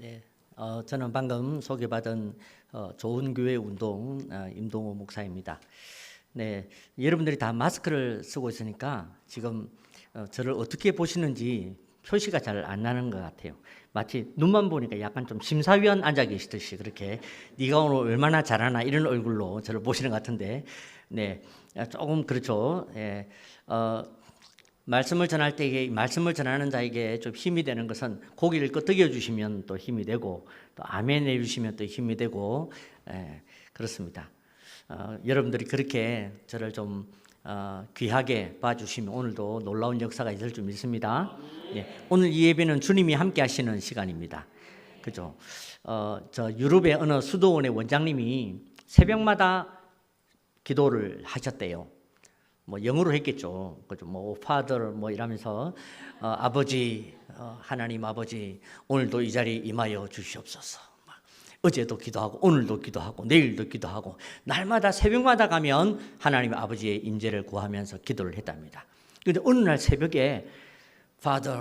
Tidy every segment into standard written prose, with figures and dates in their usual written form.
네, 저는 방금 소개받은 좋은 교회 운동 임동호 목사입니다. 네, 여러분들이 다 마스크를 쓰고 있으니까 지금 저를 어떻게 보시는지 표시가 잘 안 나는 것 같아요. 마치 눈만 보니까 약간 좀 심사위원 앉아 계시듯이 그렇게 네가 오늘 얼마나 잘하나 이런 얼굴로 저를 보시는 것 같은데, 네, 조금 그렇죠. 예, 말씀을 전할 때 말씀을 전하는 자에게 좀 힘이 되는 것은 고기를 끄덕여 주시면 또 힘이 되고 또 아멘 해 주시면 또 힘이 되고, 그렇습니다. 여러분들이 그렇게 저를 좀 귀하게 봐주시면 오늘도 놀라운 역사가 있을 줄 믿습니다. 예, 오늘 이 예배는 주님이 함께 하시는 시간입니다. 그죠? 저 유럽의 어느 수도원의 원장님이 새벽마다 기도를 하셨대요. 뭐 영어로 했겠죠. 그죠? 뭐 Father 뭐 이러면서 아버지, 하나님 아버지, 오늘도 이 자리에 임하여 주시옵소서. 어제도 기도하고 오늘도 기도하고 내일도 기도하고 날마다 새벽마다 가면 하나님 아버지의 임재를 구하면서 기도를 했답니다. 그런데 어느 날 새벽에 Father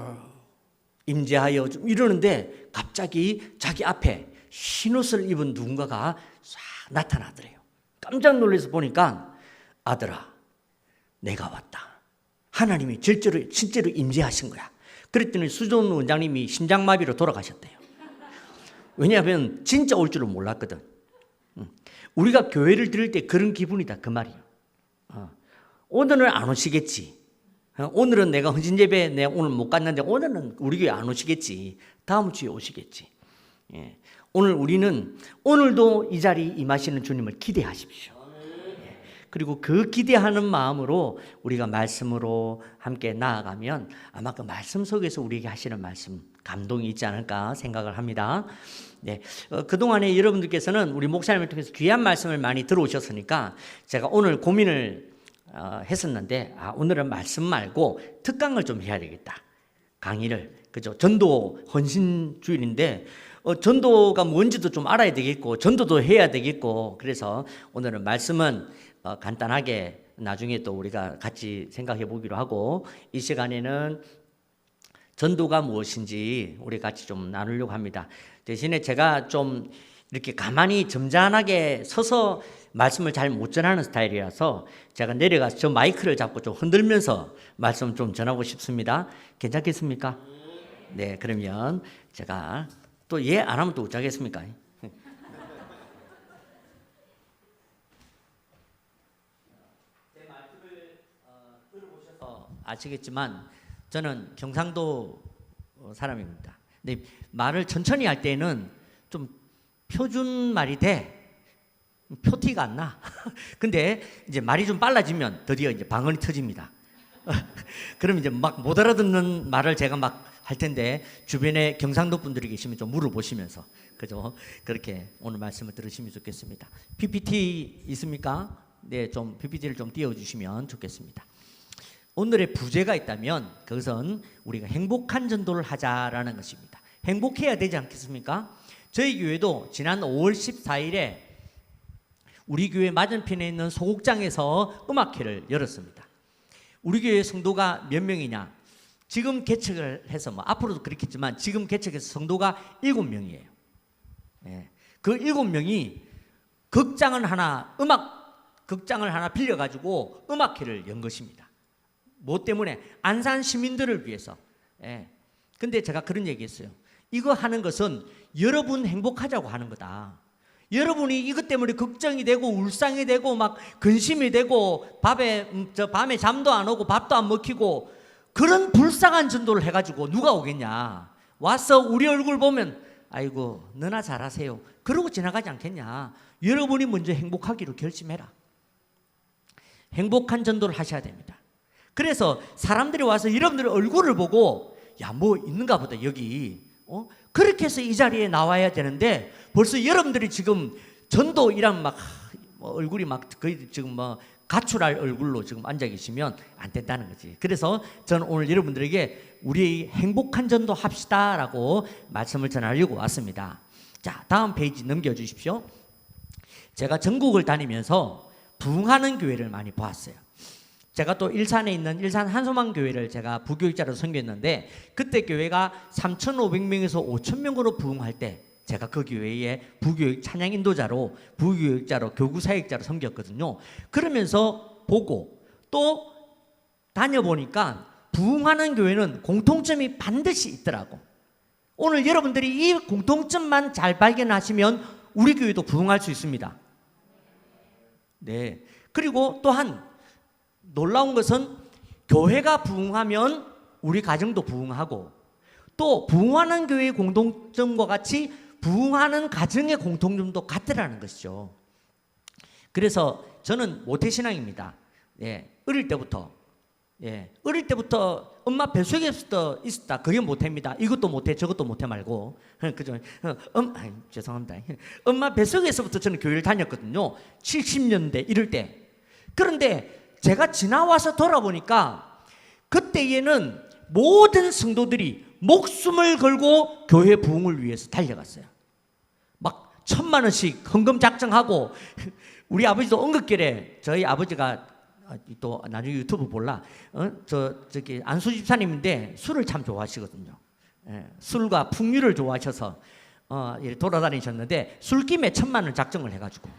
임재하여 좀 이러는데 갑자기 자기 앞에 흰옷을 입은 누군가가 싹 나타나더래요. 깜짝 놀라서 보니까 아들아 내가 왔다. 하나님이 실제로 임재하신 거야. 그랬더니 수존 원장님이 심장마비로 돌아가셨대요. 왜냐하면 진짜 올 줄은 몰랐거든. 우리가 교회를 들을 때 그런 기분이다 그 말이에요. 오늘은 안 오시겠지. 오늘은 내가 헌신예배 내가 오늘 못 갔는데 오늘은 우리 교회 안 오시겠지. 다음 주에 오시겠지. 예. 오늘 우리는 오늘도 이 자리에 임하시는 주님을 기대하십시오. 그리고 그 기대하는 마음으로 우리가 말씀으로 함께 나아가면 아마 그 말씀 속에서 우리에게 하시는 말씀 감동이 있지 않을까 생각을 합니다. 네, 그동안에 여러분들께서는 우리 목사님을 통해서 귀한 말씀을 많이 들어오셨으니까 제가 오늘 고민을 했었는데 오늘은 말씀 말고 특강을 좀 해야 되겠다. 강의를. 그죠? 전도 헌신 주일인데 전도가 뭔지도 좀 알아야 되겠고 전도도 해야 되겠고 그래서 오늘은 말씀은 간단하게 나중에 또 우리가 같이 생각해 보기로 하고 이 시간에는 전도가 무엇인지 우리 같이 좀 나누려고 합니다. 대신에 제가 좀 이렇게 가만히 점잖하게 서서 말씀을 잘 못 전하는 스타일이라서 제가 내려가서 저 마이크를 잡고 좀 흔들면서 말씀 좀 전하고 싶습니다. 괜찮겠습니까? 네, 그러면 제가 또 예 안 하면 또 어쩌겠습니까? 아시겠지만 저는 경상도 사람입니다. 근데 말을 천천히 할 때는 좀 표준 말이 돼. 표티가 안 나. 근데 이제 말이 좀 빨라지면 드디어 이제 방언이 터집니다. 그럼 이제 막 못 알아듣는 말을 제가 막 할 텐데 주변에 경상도 분들이 계시면 좀 물어보시면서 그죠? 그렇게 오늘 말씀을 들으시면 좋겠습니다. PPT 있습니까? 네, 좀 PPT를 좀 띄워주시면 좋겠습니다. 오늘의 부제가 있다면 그것은 우리가 행복한 전도를 하자라는 것입니다. 행복해야 되지 않겠습니까? 저희 교회도 지난 5월 14일에 우리 교회 맞은편에 있는 소극장에서 음악회를 열었습니다. 우리 교회 성도가 몇 명이냐? 지금 개척을 해서 앞으로도 그렇겠지만 지금 개척해서 성도가 7명이에요. 예. 그 7명이 극장을 하나 빌려가지고 음악회를 연 것입니다. 뭐 때문에? 안산 시민들을 위해서. 예. 근데 제가 그런 얘기했어요. 이거 하는 것은 여러분 행복하자고 하는 거다. 여러분이 이것 때문에 걱정이 되고 울상이 되고 막 근심이 되고 밤에 잠도 안 오고 밥도 안 먹히고 그런 불쌍한 전도를 해가지고 누가 오겠냐. 와서 우리 얼굴 보면 아이고 너나 잘하세요. 그러고 지나가지 않겠냐. 여러분이 먼저 행복하기로 결심해라. 행복한 전도를 하셔야 됩니다. 그래서 사람들이 와서 여러분들의 얼굴을 보고 야 뭐 있는가 보다 여기 그렇게 해서 이 자리에 나와야 되는데 벌써 여러분들이 지금 전도이란 막 얼굴이 막 거의 지금 가출할 얼굴로 지금 앉아 계시면 안 된다는 거지. 그래서 저는 오늘 여러분들에게 우리 행복한 전도 합시다라고 말씀을 전하려고 왔습니다. 자, 다음 페이지 넘겨주십시오. 제가 전국을 다니면서 부흥하는 교회를 많이 보았어요. 제가 또 일산에 있는 일산 한소망 교회를 제가 부교육자로 섬겼는데, 그때 교회가 3,500명에서 5,000명으로 부흥할 때 제가 그 교회에 부교육 찬양 인도자로, 부교육자로, 교구 사역자로 섬겼거든요. 그러면서 보고 또 다녀보니까 부흥하는 교회는 공통점이 반드시 있더라고. 오늘 여러분들이 이 공통점만 잘 발견하시면 우리 교회도 부흥할 수 있습니다. 네. 그리고 또한 놀라운 것은 교회가 부흥하면 우리 가정도 부흥하고, 또 부흥하는 교회의 공통점과 같이 부흥하는 가정의 공통점도 같더라는 것이죠. 그래서 저는 모태신앙입니다. 예, 어릴 때부터 엄마 뱃속에서 있었다. 그게 모태입니다. 이것도 모태, 저것도 모태 말고. 그죠? 죄송합니다. 엄마 뱃속에서부터 저는 교회를 다녔거든요. 70년대 이럴 때. 그런데 제가 지나와서 돌아보니까 그때에는 모든 성도들이 목숨을 걸고 교회 부흥을 위해서 달려갔어요. 막 1,000만 원씩 헌금 작정하고, 우리 아버지도 언급결에, 저희 아버지가 또 나중에 유튜브 볼라, 저기 안수 집사님인데 술을 참 좋아하시거든요. 예, 술과 풍류를 좋아하셔서 돌아다니셨는데 술김에 1,000만 원 작정을 해가지고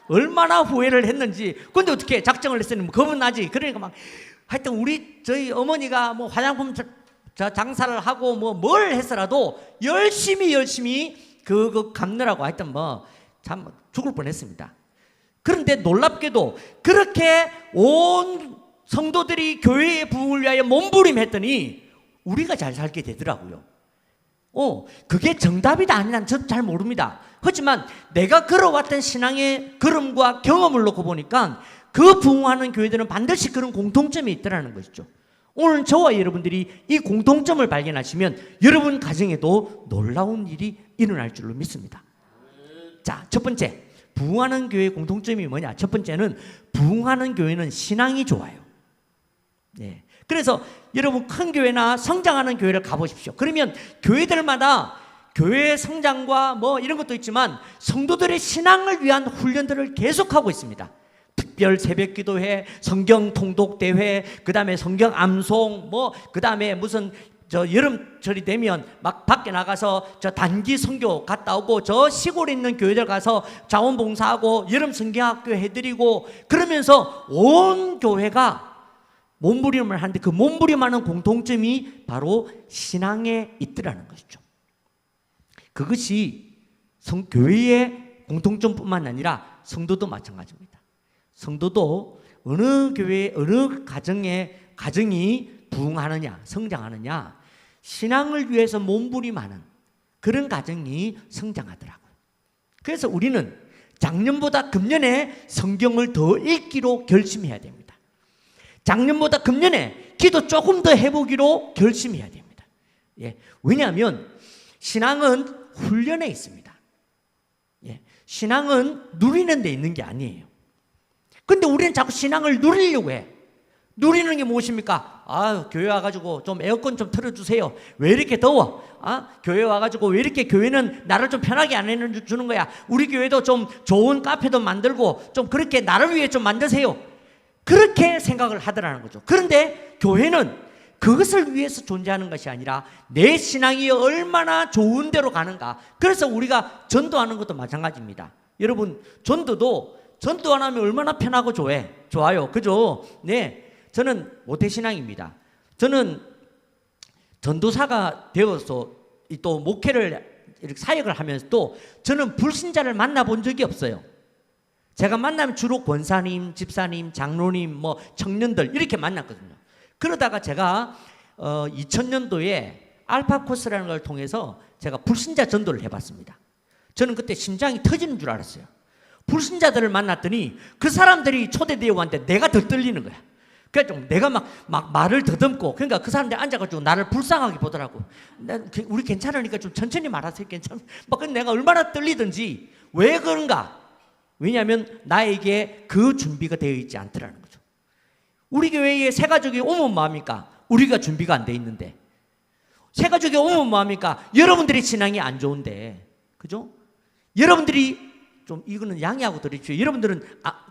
얼마나 후회를 했는지. 근데 어떻게 작정을 했으니 뭐 겁은 나지. 그러니까 막 하여튼 저희 어머니가 뭐 화장품 장사를 하고 뭐 뭘 했어라도 열심히 그거 갚느라고 하여튼 뭐 참 죽을 뻔했습니다. 그런데 놀랍게도 그렇게 온 성도들이 교회의 부흥을 위하여 몸부림했더니 우리가 잘 살게 되더라고요. 그게 정답이다 아니란 저도 잘 모릅니다. 하지만 내가 걸어왔던 신앙의 걸음과 경험을 놓고 보니까 그 부흥하는 교회들은 반드시 그런 공통점이 있더라는 것이죠. 오늘 저와 여러분들이 이 공통점을 발견하시면 여러분 가정에도 놀라운 일이 일어날 줄로 믿습니다. 자, 첫 번째, 부흥하는 교회의 공통점이 뭐냐? 첫 번째는 부흥하는 교회는 신앙이 좋아요. 네. 그래서 여러분 큰 교회나 성장하는 교회를 가보십시오. 그러면 교회들마다 교회의 성장과 뭐 이런 것도 있지만 성도들의 신앙을 위한 훈련들을 계속하고 있습니다. 특별 새벽 기도회, 성경 통독 대회, 그 다음에 성경 암송, 그 다음에 무슨 여름철이 되면 막 밖에 나가서 단기 선교 갔다 오고, 시골에 있는 교회들 가서 자원봉사하고 여름 성경학교 해드리고, 그러면서 온 교회가 몸부림을 하는데 그 몸부림하는 공통점이 바로 신앙에 있더라는 것이죠. 그것이 교회의 공통점뿐만 아니라 성도도 마찬가지입니다. 성도도 어느 교회, 어느 가정이 부흥하느냐, 성장하느냐, 신앙을 위해서 몸부림하는 그런 가정이 성장하더라고요. 그래서 우리는 작년보다 금년에 성경을 더 읽기로 결심해야 됩니다. 작년보다 금년에 기도 조금 더 해보기로 결심해야 됩니다. 예, 왜냐하면 신앙은 훈련에 있습니다. 예, 신앙은 누리는 데 있는 게 아니에요. 근데 우리는 자꾸 신앙을 누리려고 해. 누리는 게 무엇입니까? 교회 와가지고 좀 에어컨 좀 틀어주세요. 왜 이렇게 더워? 교회 와가지고 왜 이렇게 교회는 나를 좀 편하게 안 해주는 거야? 우리 교회도 좀 좋은 카페도 만들고 좀 그렇게 나를 위해 좀 만드세요. 그렇게 생각을 하더라는 거죠. 그런데 교회는 그것을 위해서 존재하는 것이 아니라 내 신앙이 얼마나 좋은 데로 가는가. 그래서 우리가 전도하는 것도 마찬가지입니다. 여러분, 전도 안 하면 얼마나 편하고 좋아요. 그죠? 네. 저는 모태신앙입니다. 저는 전도사가 되어서 또 목회를 이렇게 사역을 하면서 또 저는 불신자를 만나본 적이 없어요. 제가 만나면 주로 권사님, 집사님, 장로님, 청년들 이렇게 만났거든요. 그러다가 제가 2000년도에 알파 코스라는 걸 통해서 제가 불신자 전도를 해봤습니다. 저는 그때 심장이 터지는 줄 알았어요. 불신자들을 만났더니 그 사람들이 초대되어 왔는데 내가 더 떨리는 거야. 그래서 내가 막 말을 더듬고, 그러니까 그 사람들이 앉아가지고 나를 불쌍하게 보더라고. 우리 괜찮으니까 좀 천천히 말하세요. 근데 내가 얼마나 떨리든지. 왜 그런가? 왜냐하면 나에게 그 준비가 되어 있지 않더라는 거죠. 우리 교회에 새 가족이 오면 뭐합니까? 우리가 준비가 안 돼 있는데. 새 가족이 오면 뭐합니까? 여러분들이 신앙이 안 좋은데. 그죠? 여러분들이 좀 이거는 양해하고 들으십시오. 여러분들은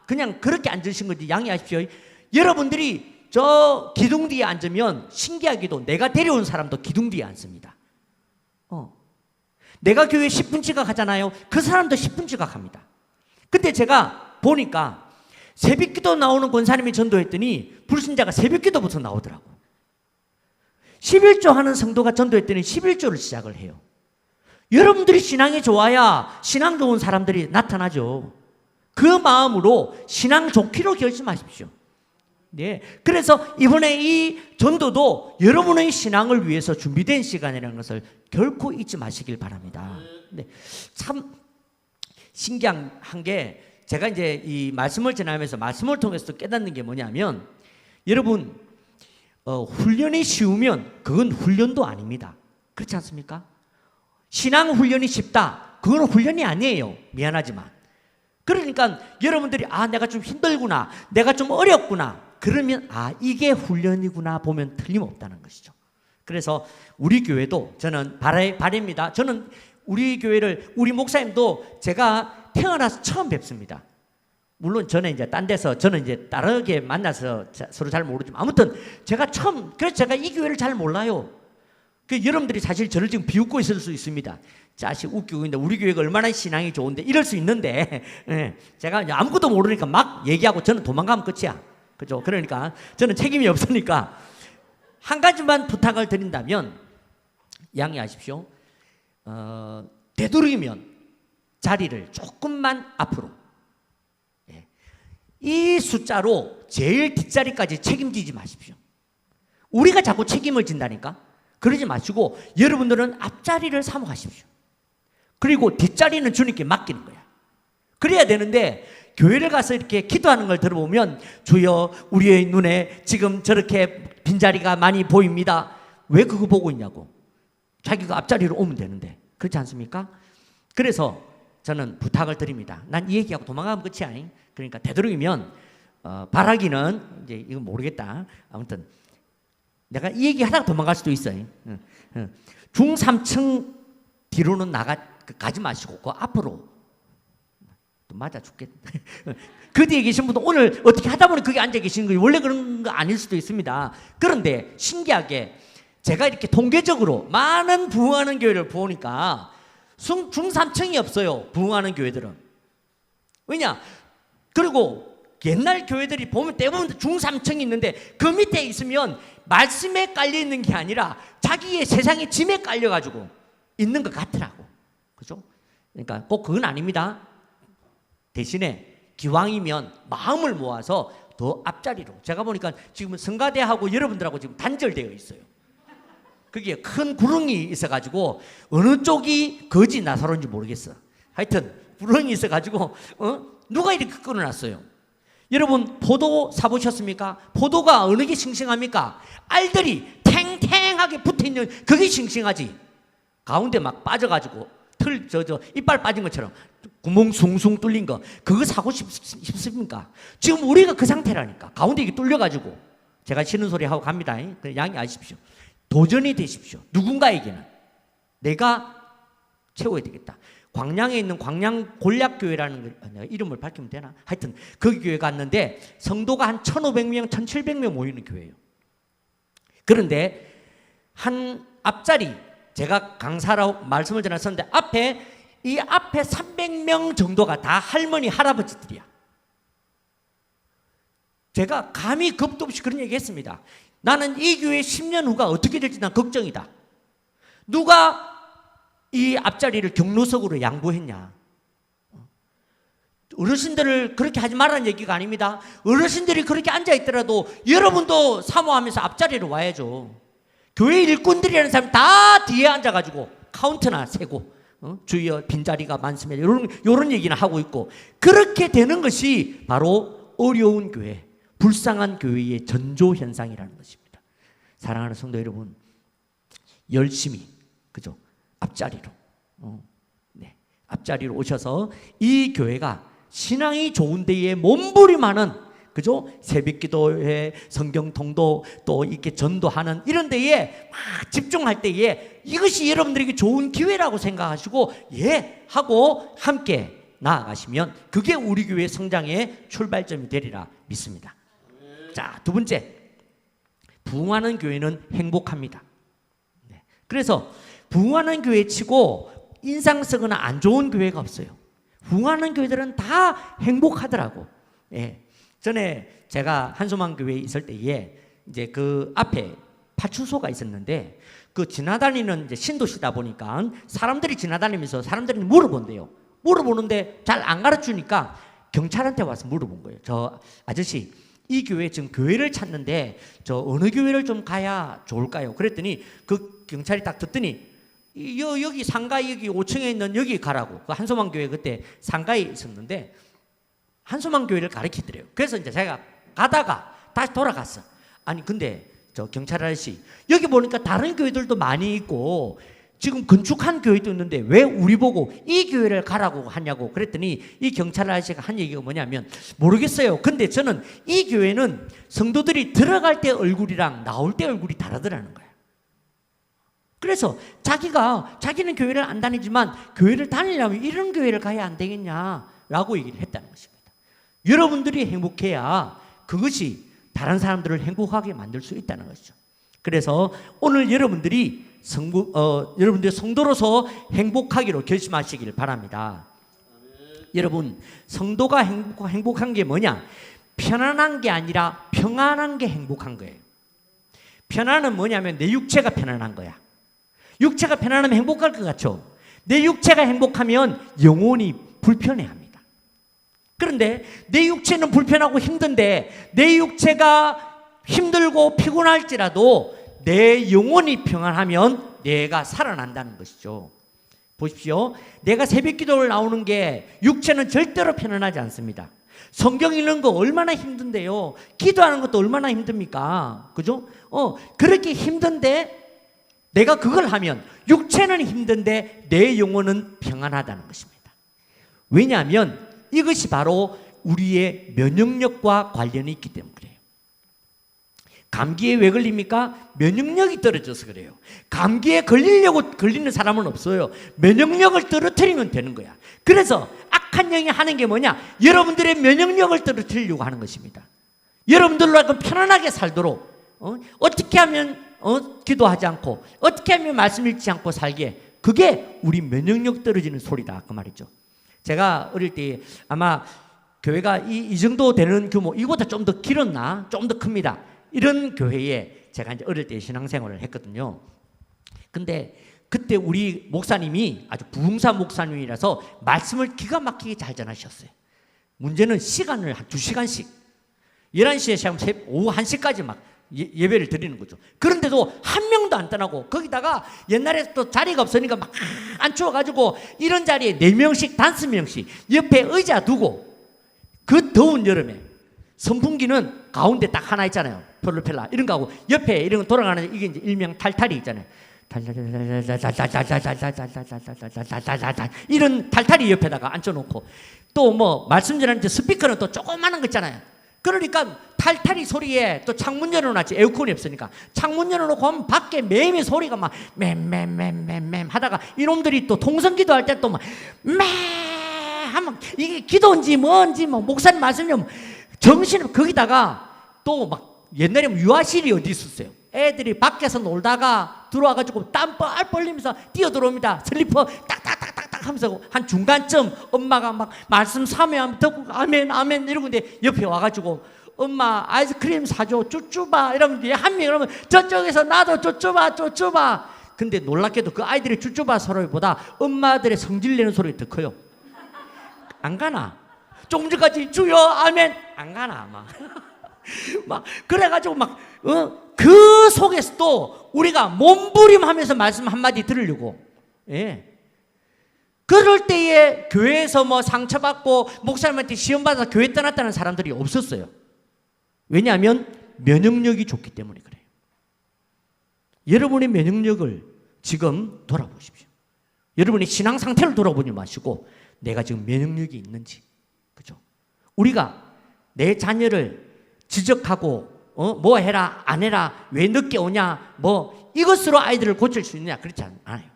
그냥 그렇게 앉으신 거지 양해하십시오. 여러분들이 저 기둥 뒤에 앉으면 신기하게도 내가 데려온 사람도 기둥 뒤에 앉습니다. 내가 교회 10분 지각하잖아요. 그 사람도 10분 지각합니다. 근데 제가 보니까 새벽기도 나오는 권사님이 전도했더니 불신자가 새벽기도부터 나오더라고. 11조 하는 성도가 전도했더니 11조를 시작을 해요. 여러분들이 신앙이 좋아야 신앙 좋은 사람들이 나타나죠. 그 마음으로 신앙 좋기로 결심하십시오. 네. 그래서 이번에 이 전도도 여러분의 신앙을 위해서 준비된 시간이라는 것을 결코 잊지 마시길 바랍니다. 네. 참 신기한 게 제가 이제 이 말씀을 전하면서 말씀을 통해서 깨닫는 게 뭐냐면 여러분 훈련이 쉬우면 그건 훈련도 아닙니다. 그렇지 않습니까? 신앙 훈련이 쉽다. 그건 훈련이 아니에요. 미안하지만. 그러니까 여러분들이 내가 좀 힘들구나. 내가 좀 어렵구나. 그러면 이게 훈련이구나 보면 틀림없다는 것이죠. 그래서 우리 교회도 저는 바랍니다. 저는 우리 교회를 우리 목사님도 제가 태어나서 처음 뵙습니다. 물론 저는 이제 딴 데서 저는 이제 다르게 만나서 서로 잘 모르지만 아무튼 제가 그래서 제가 이 교회를 잘 몰라요. 여러분들이 사실 저를 지금 비웃고 있을 수 있습니다. 자식 웃기고 있는데 우리 교회가 얼마나 신앙이 좋은데 이럴 수 있는데 제가 아무것도 모르니까 막 얘기하고 저는 도망가면 끝이야. 그죠? 그러니까 저는 책임이 없으니까 한 가지만 부탁을 드린다면 양해하십시오. 되도록이면 자리를 조금만 앞으로 이 숫자로 제일 뒷자리까지 책임지지 마십시오. 우리가 자꾸 책임을 진다니까. 그러지 마시고 여러분들은 앞자리를 사모하십시오. 그리고 뒷자리는 주님께 맡기는 거야. 그래야 되는데 교회를 가서 이렇게 기도하는 걸 들어보면 주여 우리의 눈에 지금 저렇게 빈자리가 많이 보입니다. 왜 그거 보고 있냐고. 자기가 앞자리로 오면 되는데. 그렇지 않습니까? 그래서 저는 부탁을 드립니다. 난 이 얘기하고 도망가면 끝이야. 그러니까 되도록이면 바라기는 이제 이건 모르겠다. 아무튼 내가 이 얘기 하다가 도망갈 수도 있어요. 중 3층 뒤로는 가지 마시고 그 앞으로 또 맞아 죽겠다. 그 뒤에 계신 분도 오늘 어떻게 하다 보니 그게 앉아 계시는 거예요. 원래 그런 거 아닐 수도 있습니다. 그런데 신기하게 제가 이렇게 통계적으로 많은 부흥하는 교회를 보니까 중 3층이 없어요. 부흥하는 교회들은. 왜냐? 그리고 옛날 교회들이 보면 대부분 중 3층이 있는데 그 밑에 있으면 말씀에 깔려 있는 게 아니라 자기의 세상의 짐에 깔려가지고 있는 것 같더라고. 그죠? 그러니까 꼭 그건 아닙니다. 대신에 기왕이면 마음을 모아서 더 앞자리로. 제가 보니까 지금 성가대하고 여러분들하고 지금 단절되어 있어요. 그게 큰 구렁이 있어가지고 어느 쪽이 거지 나사로인지 모르겠어. 하여튼 구렁이 있어가지고 누가 이렇게 끊어놨어요. 여러분 포도 사보셨습니까? 포도가 어느 게 싱싱합니까? 알들이 탱탱하게 붙어있는 그게 싱싱하지. 가운데 막 빠져가지고 이빨 빠진 것처럼 구멍 숭숭 뚫린 거 그거 사고 싶습니까? 지금 우리가 그 상태라니까. 가운데 이게 뚫려가지고 제가 싫은 소리 하고 갑니다. 양해하십시오. 도전이 되십시오. 누군가에게는 내가 채워야 되겠다. 광양에 있는 광양 골약교회라는 내가 이름을 밝히면 되나? 하여튼 그 교회 갔는데 성도가 한 1,500명, 1,700명 모이는 교회예요. 그런데 한 앞자리 제가 강사라고 말씀을 전했었는데 앞에 300명 정도가 다 할머니, 할아버지들이야. 제가 감히 겁도 없이 그런 얘기 했습니다. 나는 이 교회 10년 후가 어떻게 될지 난 걱정이다. 누가 이 앞자리를 경로석으로 양보했냐. 어르신들을 그렇게 하지 말라는 얘기가 아닙니다. 어르신들이 그렇게 앉아있더라도 여러분도 사모하면서 앞자리로 와야죠. 교회 일꾼들이라는 사람 다 뒤에 앉아가지고 카운트나 세고 주여 빈자리가 많으면 이런 얘기는 하고 있고 그렇게 되는 것이 바로 어려운 교회, 불쌍한 교회의 전조현상이라는 것입니다. 사랑하는 성도 여러분, 열심히 그죠? 앞자리로 앞자리로 오셔서 이 교회가 신앙이 좋은 데에 몸부림하는 그죠? 새벽기도회, 성경통도 또 이렇게 전도하는 이런 데에 막 집중할 때에 이것이 여러분들에게 좋은 기회라고 생각하시고 하고 함께 나아가시면 그게 우리 교회 성장의 출발점이 되리라 믿습니다. 자, 두 번째, 부흥하는 교회는 행복합니다. 네. 그래서 부흥하는 교회 치고 인상 쓰거나 안 좋은 교회가 없어요. 부흥하는 교회들은 다 행복하더라고. 예. 전에 제가 한소망 교회에 있을 때에 이제 그 앞에 파출소가 있었는데 그 지나다니는 이제 신도시다 보니까 사람들이 지나다니면서 사람들이 물어본대요. 물어보는데 잘 안 가르치니까 경찰한테 와서 물어본 거예요. 저 아저씨, 이 교회 지금 교회를 찾는데 저 어느 교회를 좀 가야 좋을까요? 그랬더니 그 경찰이 딱 듣더니 여기 상가에 여기 5층에 있는 여기 가라고. 그 한소망 교회 그때 상가에 있었는데 한소망 교회를 가르치더래요. 그래서 이제 제가 가다가 다시 돌아갔어. 아니 근데 저 경찰 아저씨, 여기 보니까 다른 교회들도 많이 있고 지금 건축한 교회도 있는데 왜 우리 보고 이 교회를 가라고 하냐고. 그랬더니 이 경찰 아저씨가 한 얘기가 뭐냐면, 모르겠어요. 근데 저는 이 교회는 성도들이 들어갈 때 얼굴이랑 나올 때 얼굴이 다르더라는 거야. 그래서 자기는 교회를 안 다니지만 교회를 다니려면 이런 교회를 가야 안 되겠냐라고 얘기를 했다는 것입니다. 여러분들이 행복해야 그것이 다른 사람들을 행복하게 만들 수 있다는 것이죠. 그래서 오늘 여러분들이 여러분들의 성도로서 행복하기로 결심하시길 바랍니다. 여러분, 성도가 행복한 게 뭐냐? 편안한 게 아니라 평안한 게 행복한 거예요. 편안은 뭐냐면 내 육체가 편안한 거야. 육체가 편안하면 행복할 것 같죠? 내 육체가 행복하면 영혼이 불편해합니다. 그런데 내 육체는 불편하고 힘든데 내 육체가 힘들고 피곤할지라도 내 영혼이 평안하면 내가 살아난다는 것이죠. 보십시오. 내가 새벽 기도를 나오는 게 육체는 절대로 편안하지 않습니다. 성경 읽는 거 얼마나 힘든데요. 기도하는 것도 얼마나 힘듭니까? 그죠? 그렇게 힘든데 내가 그걸 하면 육체는 힘든데 내 영혼은 평안하다는 것입니다. 왜냐하면 이것이 바로 우리의 면역력과 관련이 있기 때문에 그래요. 감기에 왜 걸립니까? 면역력이 떨어져서 그래요. 감기에 걸리는 사람은 없어요. 면역력을 떨어뜨리면 되는 거야. 그래서 악한 영이 하는 게 뭐냐? 여러분들의 면역력을 떨어뜨리려고 하는 것입니다. 여러분들로 하여금 편안하게 살도록 어떻게 하면 기도하지 않고 어떻게 하면 말씀 읽지 않고 살게, 그게 우리 면역력 떨어지는 소리다 그 말이죠. 제가 어릴 때 아마 교회가 이 정도 되는 규모, 이거보다 좀 더 길었나? 좀 더 큽니다. 이런 교회에 제가 이제 어릴 때 신앙생활을 했거든요. 근데 그때 우리 목사님이 아주 부흥사 목사님이라서 말씀을 기가 막히게 잘 전하셨어요. 문제는 시간을 한 2시간씩 11시에 시작하면 오후 1시까지 막 예배를 드리는 거죠. 그런데도 한 명도 안 떠나고, 거기다가 옛날에 또 자리가 없으니까 막 앉혀가지고 이런 자리에 4명씩 5명씩 옆에 의자 두고, 그 더운 여름에 선풍기는 가운데 딱 하나 있잖아요. 프로펠러 이런 거 하고 옆에 이런 거 돌아가는, 이게 이제 일명 탈탈이 있잖아요. 이런 탈탈이 옆에다가 앉혀놓고, 또 뭐 말씀 전하는 스피커는 또 조그마한 거 있잖아요. 그러니까 탈탈이 소리에 또 창문 열어놨지, 에어컨이 없으니까 창문 열어놓고 하면 밖에 매미 소리가 막 맴 하다가 이놈들이 또 통성기도 할 때 또 막 매 하면 이게 기도인지 뭔지 뭐 목사님 말씀이면 정신을, 거기다가 또 막 옛날에 유아실이 어디 있었어요. 애들이 밖에서 놀다가 들어와가지고 땀 뻘뻘 흘리면서 뛰어들어옵니다. 슬리퍼 딱딱딱딱딱 하면서 한 중간쯤 엄마가 막 말씀 사모하면 듣고 아멘 아멘 이러고 있는데 옆에 와가지고 엄마 아이스크림 사줘 쭈쭈바 이러면 한 명 이러면 저쪽에서 나도 쭈쭈바. 근데 놀랍게도 그 아이들의 쭈쭈바 소리보다 엄마들의 성질 내는 소리가 더 커요. 안 가나? 조금 전까지 주여 아멘 안 가나 아마. 막 그래가지고 막 그 속에서도 우리가 몸부림하면서 말씀 한마디 들으려고, 그럴 때에 교회에서 뭐 상처받고 목사님한테 시험받아서 교회 떠났다는 사람들이 없었어요. 왜냐하면 면역력이 좋기 때문에 그래요. 여러분의 면역력을 지금 돌아보십시오. 여러분의 신앙 상태를 돌아보지 마시고 내가 지금 면역력이 있는지, 그죠? 우리가 내 자녀를 지적하고 뭐 해라 안 해라 왜 늦게 오냐 뭐 이것으로 아이들을 고칠 수 있느냐, 그렇지 않아요.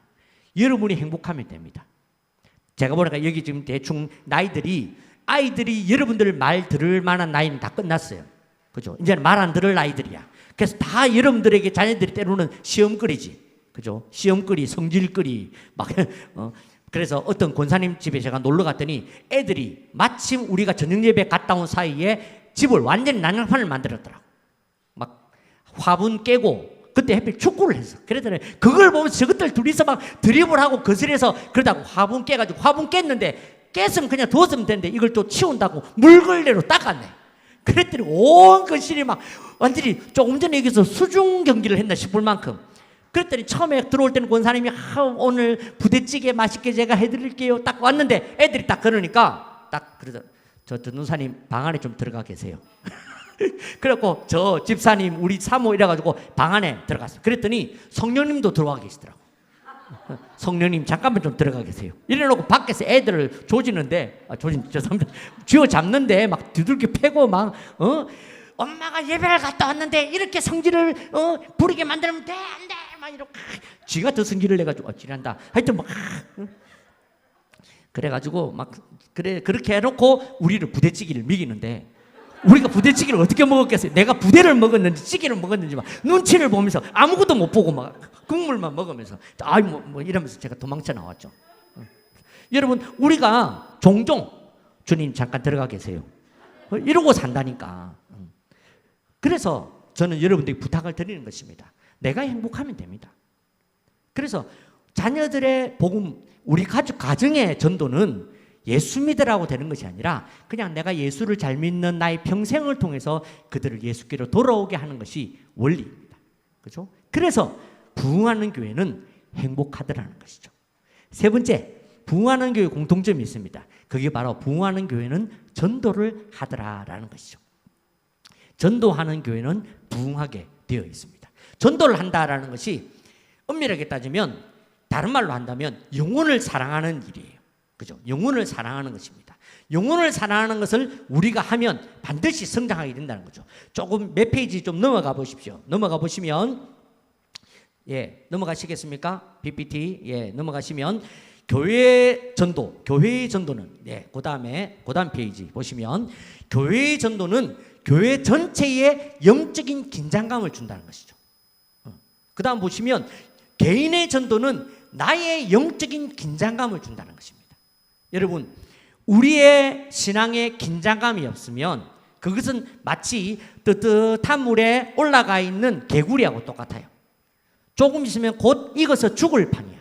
여러분이 행복하면 됩니다. 제가 보니까 여기 지금 대충 나이들이, 아이들이 여러분들 말 들을 만한 나이는 다 끝났어요. 그죠? 이제 말 안 들을 나이들이야. 그래서 다 여러분들에게 자녀들이 때로는 시험거리지. 그죠? 시험거리, 성질거리, 막, 그래서 어떤 권사님 집에 제가 놀러 갔더니 애들이 마침 우리가 저녁 예배 갔다 온 사이에 집을 완전히 난장판을 만들었더라고. 막 화분 깨고, 그때 하필 축구를 했어. 그랬더니 그걸 보면서 저것들 둘이서 막 드리블하고 거슬려서 그러다가 화분 깨가지고 화분 깼는데 깼으면 그냥 두었으면 되는데 이걸 또 치운다고 물걸레로 닦았네. 그랬더니 온 거실이 막 완전히 조금 전에 여기서 수중 경기를 했나 싶을 만큼. 그랬더니 처음에 들어올 때는 권사님이 오늘 부대찌개 맛있게 제가 해드릴게요. 딱 왔는데 애들이 딱 그러니까 딱 그러더 저 전도사님 방 안에 좀 들어가 계세요. 그래갖고 저 집사님 우리 사모 이래가지고 방 안에 들어갔어요. 그랬더니 성령님도 들어와 계시더라고. 성령님 잠깐만 좀 들어가 계세요. 이래놓고 밖에서 애들을 조지는데 죄송합니다. 쥐어 잡는데 막 두들겨 패고 막 엄마가 예배를 갔다 왔는데 이렇게 성질을 부리게 만들면 돼 안 돼 막 이러고 쥐가 더 성질을 내가지고 지난다. 하여튼 막 그래가지고 막 그렇게 해놓고 우리를 부대찌개를 먹이는데. 우리가 부대찌개를 어떻게 먹었겠어요? 내가 부대를 먹었는지 찌개를 먹었는지 막 눈치를 보면서 아무것도 못 보고 막 국물만 먹으면서 뭐 이러면서 제가 도망쳐 나왔죠. 여러분 우리가 종종 주님 잠깐 들어가 계세요. 이러고 산다니까. 그래서 저는 여러분들에게 부탁을 드리는 것입니다. 내가 행복하면 됩니다. 그래서 자녀들의 복음, 우리 가정의 전도는 예수 믿으라고 되는 것이 아니라 그냥 내가 예수를 잘 믿는 나의 평생을 통해서 그들을 예수께로 돌아오게 하는 것이 원리입니다. 그렇죠? 그래서 부흥하는 교회는 행복하더라는 것이죠. 세 번째, 부흥하는 교회 공통점이 있습니다. 그게 바로 부흥하는 교회는 전도를 하더라라는 것이죠. 전도하는 교회는 부흥하게 되어 있습니다. 전도를 한다라는 것이 엄밀하게 따지면 다른 말로 한다면 영혼을 사랑하는 일이에요. 그죠? 영혼을 사랑하는 것입니다. 영혼을 사랑하는 것을 우리가 하면 반드시 성장하게 된다는 거죠. 조금 몇 페이지 좀 넘어가 보십시오. 넘어가 보시면 넘어가시겠습니까? PPT 넘어가시면 교회의 전도는 그다음 페이지 보시면 교회의 전도는 교회 전체에 영적인 긴장감을 준다는 것이죠. 그다음 보시면 개인의 전도는 나의 영적인 긴장감을 준다는 것입니다. 여러분 우리의 신앙에 긴장감이 없으면 그것은 마치 뜨뜻한 물에 올라가 있는 개구리하고 똑같아요. 조금 있으면 곧 익어서 죽을 판이야.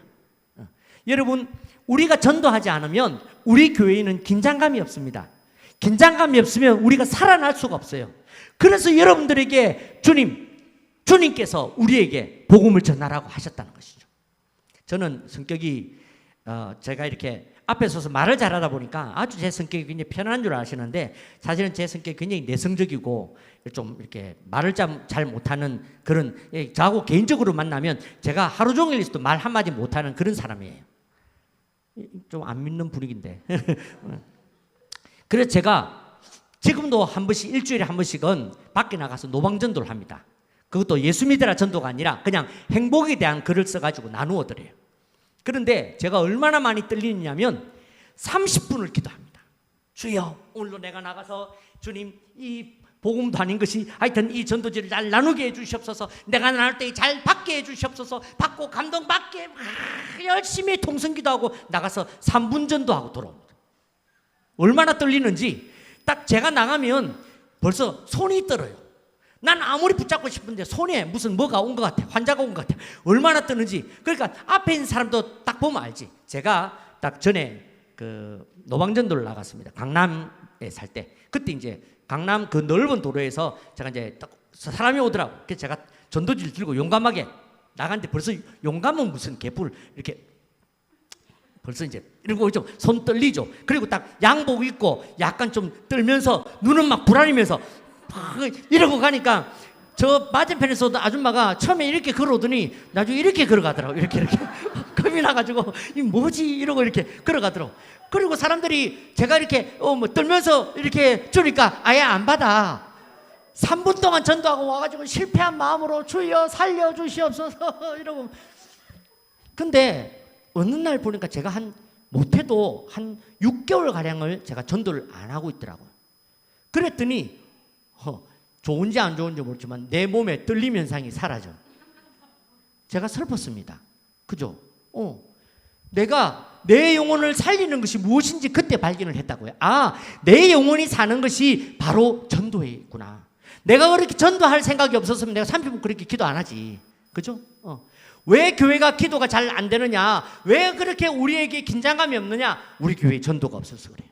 여러분 우리가 전도하지 않으면 우리 교회에는 긴장감이 없습니다. 긴장감이 없으면 우리가 살아날 수가 없어요. 그래서 여러분들에게 주님께서 우리에게 복음을 전하라고 하셨다는 것이죠. 저는 성격이 제가 이렇게 앞에 서서 말을 잘하다 보니까 아주 제 성격이 굉장히 편안한 줄 아시는데 사실은 제 성격이 굉장히 내성적이고 좀 이렇게 말을 잘 못하는 그런, 저하고 개인적으로 만나면 제가 하루 종일 있어도 말 한마디 못하는 그런 사람이에요. 좀 안 믿는 분위기인데. 그래서 제가 지금도 한 번씩 일주일에 한 번씩은 밖에 나가서 노방전도를 합니다. 그것도 예수 믿으라 전도가 아니라 그냥 행복에 대한 글을 써가지고 나누어 드려요. 그런데 제가 얼마나 많이 떨리느냐면 30분을 기도합니다. 주여 오늘도 내가 나가서 주님 이 복음도 아닌 것이 하여튼 이 전도지를 잘 나누게 해주시옵소서. 내가 나눌 때 잘 받게 해주시옵소서. 받고 감동받게 열심히 통성기도하고 나가서 3분 전도하고 돌아옵니다. 얼마나 떨리는지 딱 제가 나가면 벌써 손이 떨어요. 난 아무리 붙잡고 싶은데 손에 무슨 뭐가 온 것 같아. 환자가 온 것 같아. 얼마나 뜨는지. 그러니까 앞에 있는 사람도 딱 보면 알지. 제가 딱 전에 그 노방전도를 나갔습니다. 강남에 살 때. 그때 이제 강남 그 넓은 도로에서 제가 이제 딱 사람이 오더라고. 그래서 제가 전도지를 들고 용감하게 나갔는데 벌써 용감은 무슨 개뿔 이렇게 벌써 이제 이러고 좀 손 떨리죠. 그리고 딱 양복 입고 약간 좀 떨면서 눈은 막 불안이면서 이러고 가니까 저 맞은편에서도 아줌마가 처음에 이렇게 걸어오더니 나중에 이렇게 걸어가더라고. 이렇게 겁이 나가지고 이 뭐지 이러고 이렇게 걸어가더라고. 그리고 사람들이 제가 이렇게 뭐 떨면서 이렇게 주니까 아예 안 받아. 3분 동안 전도하고 와가지고 실패한 마음으로 주여 살려주시옵소서 이러고. 근데 어느 날 보니까 제가 못해도 한 6개월 가량을 제가 전도를 안 하고 있더라고요. 그랬더니 좋은지 안 좋은지 모르지만 내 몸에 떨림 현상이 사라져. 제가 슬펐습니다. 그죠? 내가 내 영혼을 살리는 것이 무엇인지 그때 발견을 했다고요. 내 영혼이 사는 것이 바로 전도에 있구나. 내가 그렇게 전도할 생각이 없었으면 내가 30분 그렇게 기도 안 하지. 그죠? 왜 교회가 기도가 잘 안 되느냐? 왜 그렇게 우리에게 긴장감이 없느냐? 우리 교회에 전도가 없어서 그래요.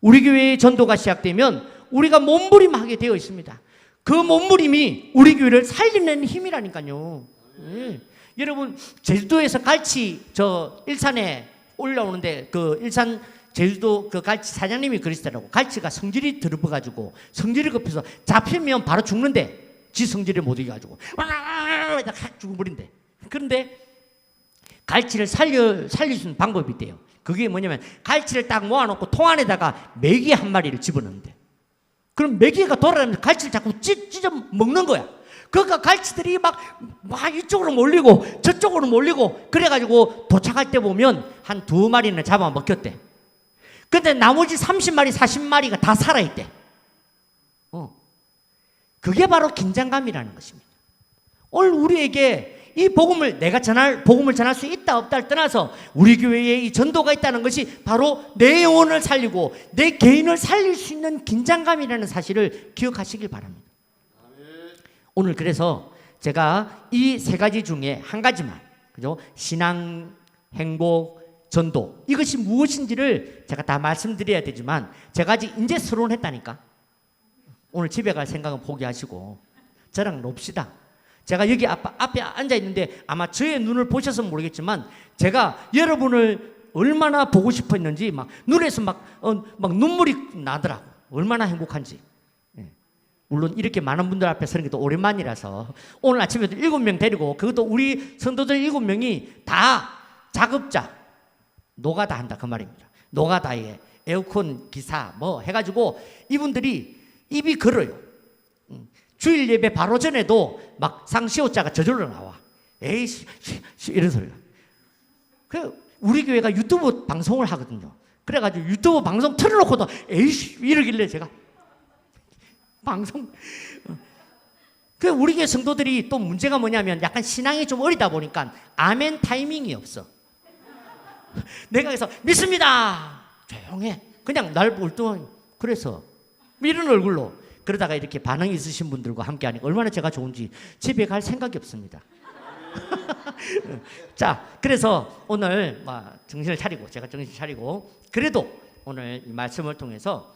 우리 교회의 전도가 시작되면 우리가 몸부림하게 되어 있습니다. 그 몸부림이 우리 교회를 살리는 힘이라니까요. 여러분, 제주도에서 갈치 일산에 올라오는데 그 일산 제주도 그 갈치 사장님이 그러시더라고. 갈치가 성질이 더러워가지고 성질이 급해서 잡히면 바로 죽는데 지 성질을 못 이겨가지고 확 죽어버린대. 그런데 갈치를 살릴 수 있는 방법이 있대요. 그게 뭐냐면 갈치를 딱 모아놓고 통 안에다가 메기 한 마리를 집어넣는데, 그럼 메기가 돌아다니면서 갈치를 자꾸 찢어 먹는 거야. 그러니까 갈치들이 막 이쪽으로 몰리고 저쪽으로 몰리고 그래가지고 도착할 때 보면 한 2마리는 잡아 먹혔대. 근데 나머지 30마리 40마리가 다 살아있대. 그게 바로 긴장감이라는 것입니다. 오늘 우리에게 이 복음을 복음을 전할 수 있다 없다를 떠나서 우리 교회에 이 전도가 있다는 것이 바로 내 영혼을 살리고 내 개인을 살릴 수 있는 긴장감이라는 사실을 기억하시길 바랍니다. 오늘 그래서 제가 이 3가지 중에 한 가지만, 그죠? 신앙, 행복, 전도, 이것이 무엇인지를 제가 다 말씀드려야 되지만 제가 아직 이제 서론했다니까. 오늘 집에 갈 생각은 포기하시고 저랑 놉시다. 제가 여기 앞에 앉아 있는데 아마 저의 눈을 보셔서 모르겠지만 제가 여러분을 얼마나 보고 싶어 했는지 막 눈에서 막 눈물이 나더라고. 얼마나 행복한지. 물론 이렇게 많은 분들 앞에 서는 게 또 오랜만이라서 오늘 아침에도 7명 데리고, 그것도 우리 성도들 7명이 다 작업자, 노가다 한다 그 말입니다. 노가다에 에어컨 기사 뭐 해가지고 이분들이 입이 걸어요. 주일 예배 바로 전에도 막 상시호자가 저절로 나와. 에이씨 이런 소리가. 그 우리 교회가 유튜브 방송을 하거든요. 그래가지고 유튜브 방송 틀어놓고도 에이씨 이러길래 제가 방송. 그 우리 교회 성도들이 또 문제가 뭐냐면 약간 신앙이 좀 어리다 보니까 아멘 타이밍이 없어. 내가 그래서 믿습니다. 조용해. 그냥 날 볼 동안 그래서 이런 얼굴로 그러다가 이렇게 반응이 있으신 분들과 함께 하니까 얼마나 제가 좋은지 집에 갈 생각이 없습니다. 자, 그래서 오늘 정신을 차리고 제가 정신 차리고 그래도 오늘 이 말씀을 통해서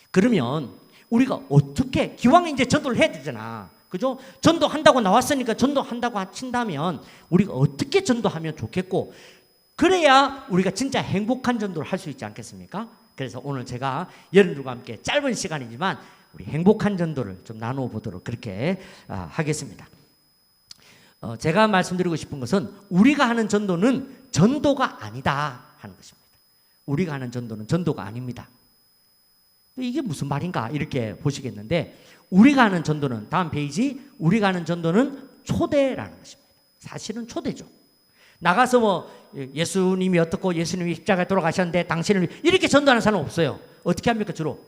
그러면 우리가 어떻게 기왕 이제 전도를 해야 되잖아. 그죠? 전도한다고 나왔으니까 전도한다고 친다면 우리가 어떻게 전도하면 좋겠고 그래야 우리가 진짜 행복한 전도를 할 수 있지 않겠습니까? 그래서 오늘 제가 여러분들과 함께 짧은 시간이지만 우리 행복한 전도를 좀 나누어 보도록 그렇게 하겠습니다. 제가 말씀드리고 싶은 것은 우리가 하는 전도는 전도가 아니다 하는 것입니다. 우리가 하는 전도는 전도가 아닙니다. 이게 무슨 말인가 이렇게 보시겠는데, 우리가 하는 전도는 다음 페이지, 우리가 하는 전도는 초대라는 것입니다. 사실은 초대죠. 나가서 뭐 예수님이 어떻고 예수님이 십자가에 돌아가셨는데 당신을 이렇게 전도하는 사람은 없어요. 어떻게 합니까? 주로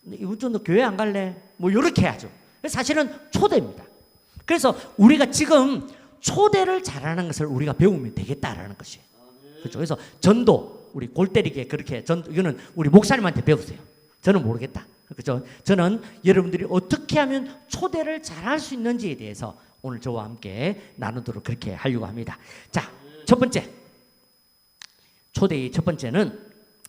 이번 주 너 교회 안 갈래? 뭐 이렇게 해야죠. 사실은 초대입니다. 그래서 우리가 지금 초대를 잘하는 것을 우리가 배우면 되겠다라는 것이에요. 그렇죠? 그래서 전도, 우리 골 때리게 그렇게 전도, 이거는 우리 목사님한테 배우세요. 저는 모르겠다. 그렇죠? 저는 여러분들이 어떻게 하면 초대를 잘할 수 있는지에 대해서 오늘 저와 함께 나누도록 그렇게 하려고 합니다. 자, 첫 번째, 초대의 첫 번째는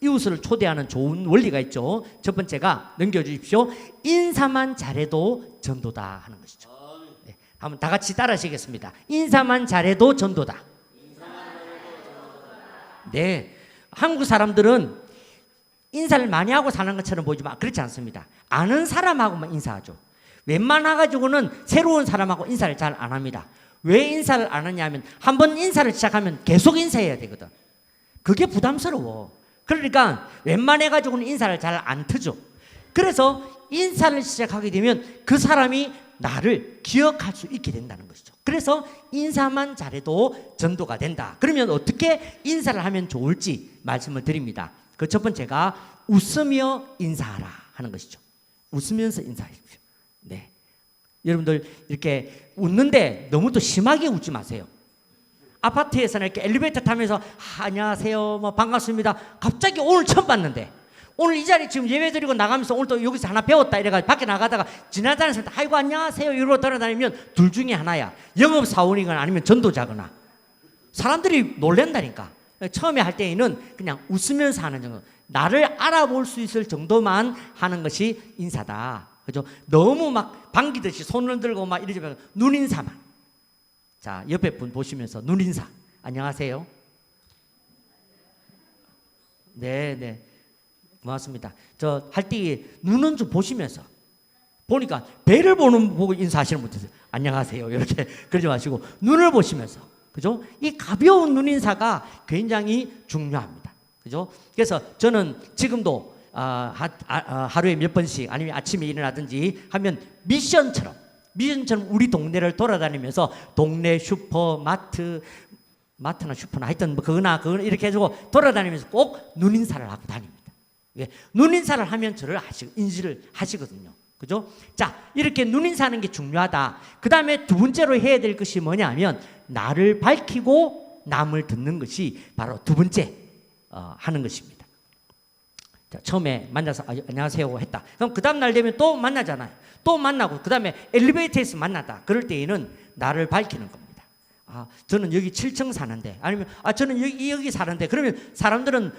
이웃을 초대하는 좋은 원리가 있죠. 첫 번째가 넘겨주십시오. 인사만 잘해도 전도다 하는 것이죠. 네, 한번 다 같이 따라하시겠습니다. 인사만 잘해도 전도다. 네, 한국 사람들은 인사를 많이 하고 사는 것처럼 보이지만 그렇지 않습니다. 아는 사람하고만 인사하죠. 웬만해가지고는 새로운 사람하고 인사를 잘 안 합니다. 왜 인사를 안 하냐면 한 번 인사를 시작하면 계속 인사해야 되거든. 그게 부담스러워. 그러니까 웬만해가지고는 인사를 잘 안 트죠. 그래서 인사를 시작하게 되면 그 사람이 나를 기억할 수 있게 된다는 것이죠. 그래서 인사만 잘해도 전도가 된다. 그러면 어떻게 인사를 하면 좋을지 말씀을 드립니다. 그 첫 번째가 웃으며 인사하라 하는 것이죠. 웃으면서 인사하십시오. 네. 여러분들 이렇게 웃는데 너무 또 심하게 웃지 마세요. 아파트에서는 이렇게 엘리베이터 타면서 안녕하세요, 뭐 반갑습니다. 갑자기 오늘 처음 봤는데 오늘 이 자리 지금 예배 드리고 나가면서 오늘 또 여기서 하나 배웠다 이래가지고 밖에 나가다가 지나다니는 사람 아이고 안녕하세요 이러고 돌아다니면 둘 중에 하나야. 영업사원이거나 아니면 전도자거나. 사람들이 놀란다니까. 처음에 할 때에는 그냥 웃으면서 하는 정도, 나를 알아볼 수 있을 정도만 하는 것이 인사다. 그죠? 너무 막 반기듯이 손을 들고 막 이러지 말고 눈인사만. 자, 옆에 분 보시면서 눈인사. 안녕하세요. 네, 네. 고맙습니다. 저 할 때 눈은 좀 보시면서. 보니까 배를 보고 인사하시는 분들 안녕하세요. 이렇게 그러지 마시고 눈을 보시면서. 그죠? 이 가벼운 눈인사가 굉장히 중요합니다. 그죠? 그래서 저는 지금도 하루에 몇 번씩 아니면 아침에 일어나든지 하면 미션처럼 우리 동네를 돌아다니면서 동네 슈퍼마트, 마트나 슈퍼나 하여튼 뭐 그거나 이렇게 해주고 돌아다니면서 꼭 눈인사를 하고 다닙니다. 예, 눈인사를 하면 저를 인지를 하시거든요. 그죠? 자, 이렇게 눈인사하는 게 중요하다. 그 다음에 두 번째로 해야 될 것이 뭐냐면 나를 밝히고 남을 듣는 것이 바로 두 번째 하는 것입니다. 자, 처음에 만나서 안녕하세요 했다. 그럼 그 다음 날 되면 또 만나잖아요. 또 만나고 그 다음에 엘리베이터에서 만났다. 그럴 때에는 나를 밝히는 겁니다. 저는 여기 7층 사는데 아니면 저는 여기 사는데 그러면 사람들은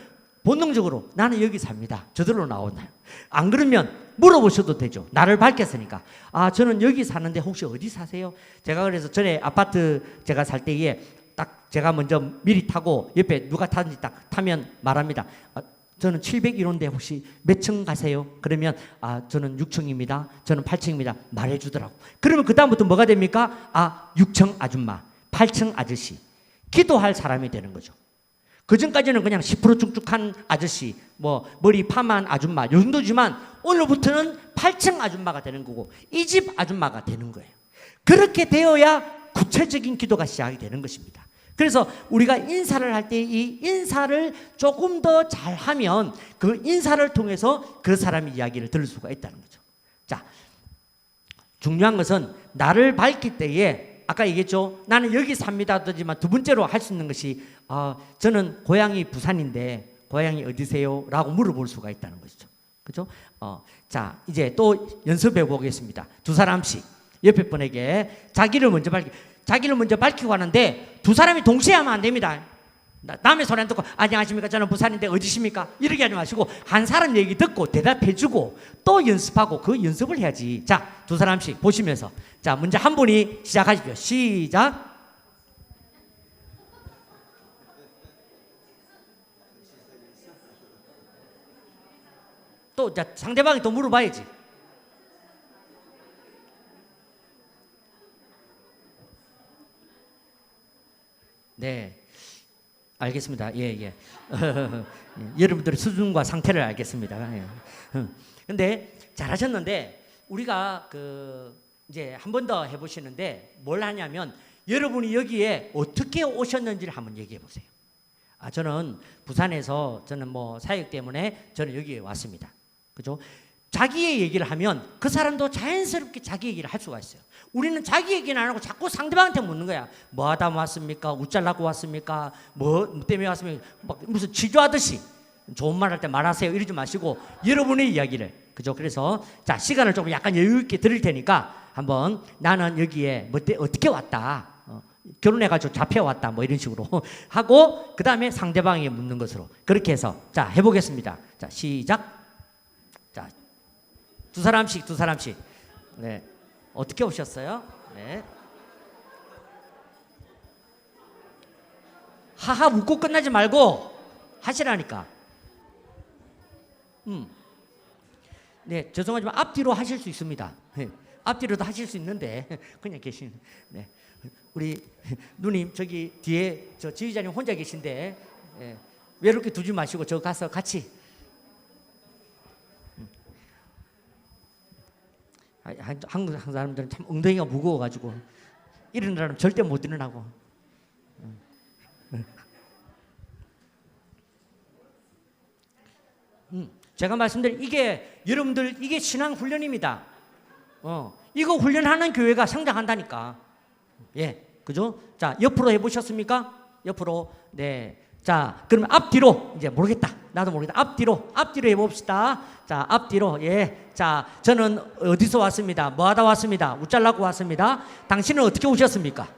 본능적으로 나는 여기 삽니다. 저절로 나오나요? 안 그러면 물어보셔도 되죠. 나를 밝혔으니까. 저는 여기 사는데 혹시 어디 사세요? 제가 그래서 전에 아파트 제가 살 때에 딱 제가 먼저 미리 타고 옆에 누가 타는지 딱 타면 말합니다. 저는 701호인데 혹시 몇 층 가세요? 그러면 저는 6층입니다. 저는 8층입니다. 말해주더라고. 그러면 그 다음부터 뭐가 됩니까? 6층 아줌마, 8층 아저씨. 기도할 사람이 되는 거죠. 그 전까지는 그냥 10% 쭉쭉한 아저씨, 뭐 머리 파만 아줌마 요 정도지만 오늘부터는 8층 아줌마가 되는 거고 이 집 아줌마가 되는 거예요. 그렇게 되어야 구체적인 기도가 시작이 되는 것입니다. 그래서 우리가 인사를 할 때 이 인사를 조금 더 잘하면 그 인사를 통해서 그 사람의 이야기를 들을 수가 있다는 거죠. 자, 중요한 것은 나를 밝힐 때에 아까 얘기했죠. 나는 여기 삽니다. 하지만 두 번째로 할 수 있는 것이 저는 고향이 부산인데 고향이 어디세요? 라고 물어볼 수가 있다는 것이죠. 그죠? 자, 이제 또 연습해 보겠습니다. 두 사람씩 옆에 분에게 자기를 먼저 밝히고 하는데 두 사람이 동시에 하면 안 됩니다. 남의 소리 안 듣고 안녕하십니까? 저는 부산인데 어디십니까? 이렇게 하지 마시고 한 사람 얘기 듣고 대답해주고 또 연습하고 그 연습을 해야지. 자, 두 사람씩 보시면서 자, 먼저 한 분이 시작하십시오. 시작. 또 자, 상대방이 또 물어봐야지. 네, 알겠습니다. 예. 여러분들의 수준과 상태를 알겠습니다. 예. 근데 잘하셨는데 우리가 이제 한 번 더 해보시는데 뭘 하냐면 여러분이 여기에 어떻게 오셨는지를 한번 얘기해 보세요. 저는 부산에서 저는 뭐 사역 때문에 저는 여기에 왔습니다. 그죠? 자기의 얘기를 하면 그 사람도 자연스럽게 자기 얘기를 할 수가 있어요. 우리는 자기 얘기는 안 하고 자꾸 상대방한테 묻는 거야. 뭐 하다 왔습니까? 웃잘라고 왔습니까? 뭐 때문에 왔습니까? 막 무슨 취조하듯이 좋은 말 할 때 말하세요 이러지 마시고 여러분의 이야기를. 그죠? 그래서 자, 시간을 조금 약간 여유 있게 드릴 테니까 한번 나는 여기에 어떻게 왔다. 결혼해가지고 잡혀왔다. 뭐 이런 식으로 하고 그 다음에 상대방에게 묻는 것으로 그렇게 해서 자, 해보겠습니다. 자, 시작. 자, 두 사람씩. 네. 어떻게 오셨어요? 네. 하하 웃고 끝나지 말고 하시라니까. 네, 죄송하지만 앞뒤로 하실 수 있습니다. 네, 앞뒤로도 하실 수 있는데 그냥 계신. 네, 우리 누님 저기 뒤에 저 지휘자님 혼자 계신데 외롭게 두지 마시고 저 가서 같이. 한국 사람들은 참 엉덩이가 무거워가지고 일어나면 절대 못 일어나고. 제가 말씀드린 이게 여러분들 이게 신앙 훈련입니다. 이거 훈련하는 교회가 성장한다니까. 예, 그죠? 자, 옆으로 해보셨습니까? 옆으로. 네. 자, 그러면 앞뒤로. 이제 모르겠다. 나도 모르겠다. 앞뒤로 해봅시다. 자, 앞뒤로. 예. 자, 저는 어디서 왔습니다. 뭐 하다 왔습니다. 웃잘라고 왔습니다. 당신은 어떻게 오셨습니까?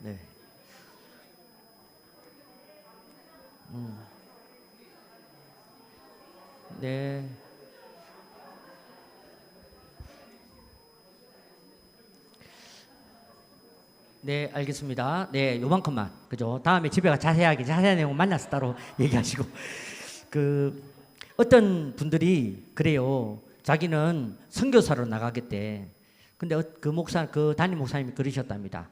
네. 네. 네, 알겠습니다. 네, 요만큼만. 그죠? 다음에 집에 가 자세한 내용 만나서 따로 얘기하시고. 어떤 분들이 그래요. 자기는 선교사로 나가겠대. 근데 그 담임 목사님이 그러셨답니다.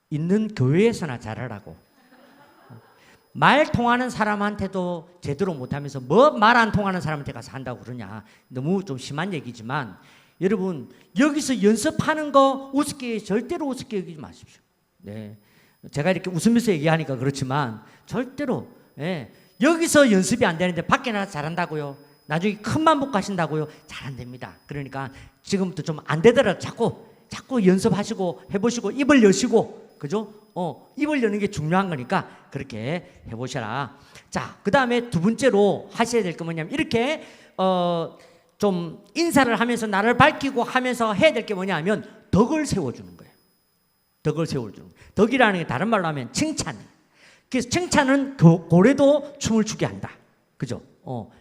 있는 교회에서나 잘하라고. 말 통하는 사람한테도 제대로 못하면서 뭐 말 안 통하는 사람한테 가서 한다고 그러냐. 너무 좀 심한 얘기지만 여러분 여기서 연습하는 거 절대로 우습게 여기지 마십시오. 네, 제가 이렇게 웃으면서 얘기하니까 그렇지만 절대로 여기서 연습이 안 되는데 밖에 나가서 잘한다고요. 나중에 큰 만복 가신다고요. 잘 안 됩니다. 그러니까 지금부터 좀 안 되더라도 자꾸 연습하시고 해보시고 입을 여시고 그죠? 입을 여는 게 중요한 거니까 그렇게 해보셔라. 자, 그 다음에 두 번째로 하셔야 될 거 뭐냐면 이렇게 좀 인사를 하면서 나를 밝히고 하면서 해야 될 게 뭐냐면 덕을 세워주는 거예요. 덕을 세워주는 거예요. 덕이라는 게 다른 말로 하면 칭찬. 그래서 칭찬은 고래도 춤을 추게 한다. 그죠?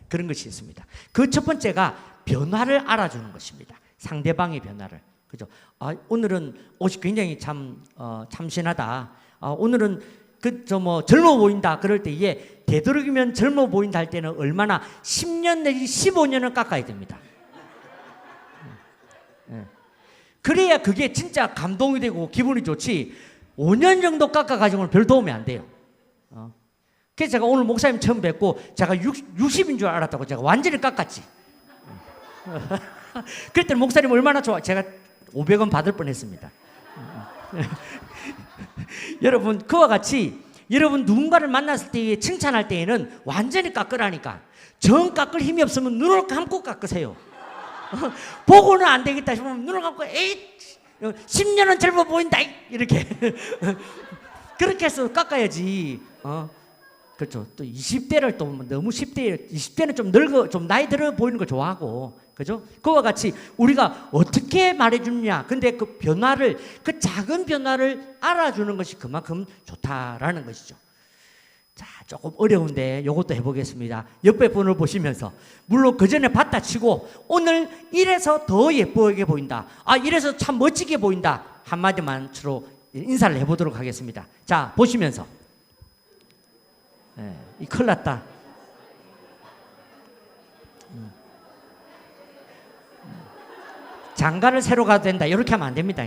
그런 것이 있습니다. 그 첫 번째가 변화를 알아주는 것입니다. 상대방의 변화를. 그죠? 오늘은 옷이 굉장히 참신하다. 오늘은 젊어 보인다. 그럴 때 이게 되도록이면 젊어 보인다 할 때는 얼마나 10년 내지 15년을 깎아야 됩니다. 그래야 그게 진짜 감동이 되고 기분이 좋지. 5년 정도 깎아가지고는 별 도움이 안 돼요. 그래서 제가 오늘 목사님 처음 뵙고 제가 60인 줄 알았다고 제가 완전히 깎았지. 그랬더니 목사님 얼마나 좋아. 제가 500원 받을 뻔했습니다. 여러분 그와 같이 여러분 누군가를 만났을 때 칭찬할 때에는 완전히 깎으라니까. 정 깎을 힘이 없으면 눈을 감고 깎으세요. 보고는 안 되겠다 싶으면 눈을 감고 에이 10년은 젊어 보인다 이렇게 그렇게 해서 깎아야지. 그렇죠. 또 20대를 또 너무 20대는 좀 나이 들어 보이는 거 좋아하고, 그죠? 그와 같이 우리가 어떻게 말해주느냐. 근데 그 작은 변화를 알아주는 것이 그만큼 좋다라는 것이죠. 자, 조금 어려운데 이것도 해보겠습니다. 옆에 분을 보시면서, 물론 그 전에 봤다 치고 오늘 이래서 더 예쁘게 보인다. 이래서 참 멋지게 보인다. 한마디만 주로 인사를 해보도록 하겠습니다. 자, 보시면서. 이 큰일 났다. 장가를 새로 가도 된다. 이렇게 하면 안 됩니다.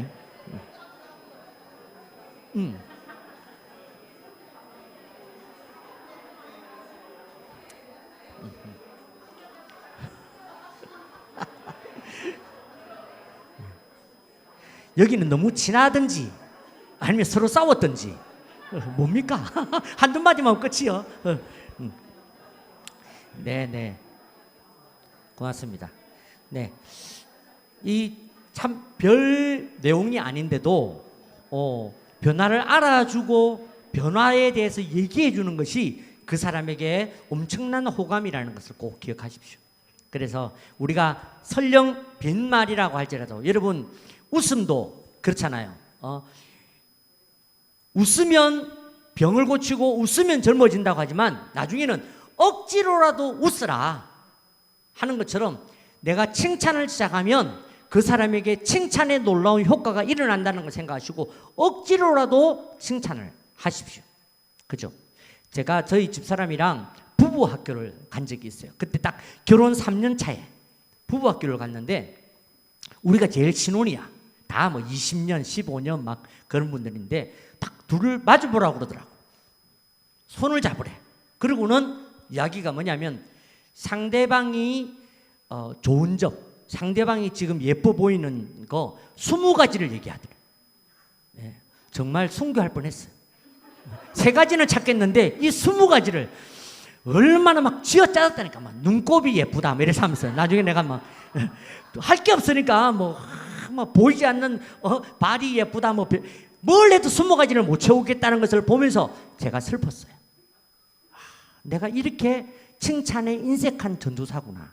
여기는 너무 친하든지 아니면 서로 싸웠든지 뭡니까? 한두 마디만 끝이요. 네네. 고맙습니다. 네. 이 참 별 내용이 아닌데도 변화를 알아주고 변화에 대해서 얘기해 주는 것이 그 사람에게 엄청난 호감이라는 것을 꼭 기억하십시오. 그래서 우리가 설령 빈말이라고 할지라도 여러분 웃음도 그렇잖아요. 웃으면 병을 고치고 웃으면 젊어진다고 하지만 나중에는 억지로라도 웃으라 하는 것처럼 내가 칭찬을 시작하면 그 사람에게 칭찬의 놀라운 효과가 일어난다는 걸 생각하시고 억지로라도 칭찬을 하십시오. 그죠? 제가 저희 집사람이랑 부부 학교를 간 적이 있어요. 그때 딱 결혼 3년 차에 부부 학교를 갔는데 우리가 제일 신혼이야. 다 뭐 20년, 15년 막 그런 분들인데 딱 둘을 마주보라고 그러더라고. 손을 잡으래. 그러고는 이야기가 뭐냐면 상대방이 좋은 점, 상대방이 지금 예뻐 보이는 거 20가지를 얘기하더래. 예, 정말 순교할 뻔했어요. 3가지는 찾겠는데 이 20가지를 얼마나 막 쥐어짜았다니까. 막 눈곱이 예쁘다 이래서 하면서 나중에 내가 막 할 게 없으니까 뭐 보이지 않는 발이 예쁘다 뭘 해도 20가지를 못 채우겠다는 것을 보면서 제가 슬펐어요. 내가 이렇게 칭찬에 인색한 전도사구나.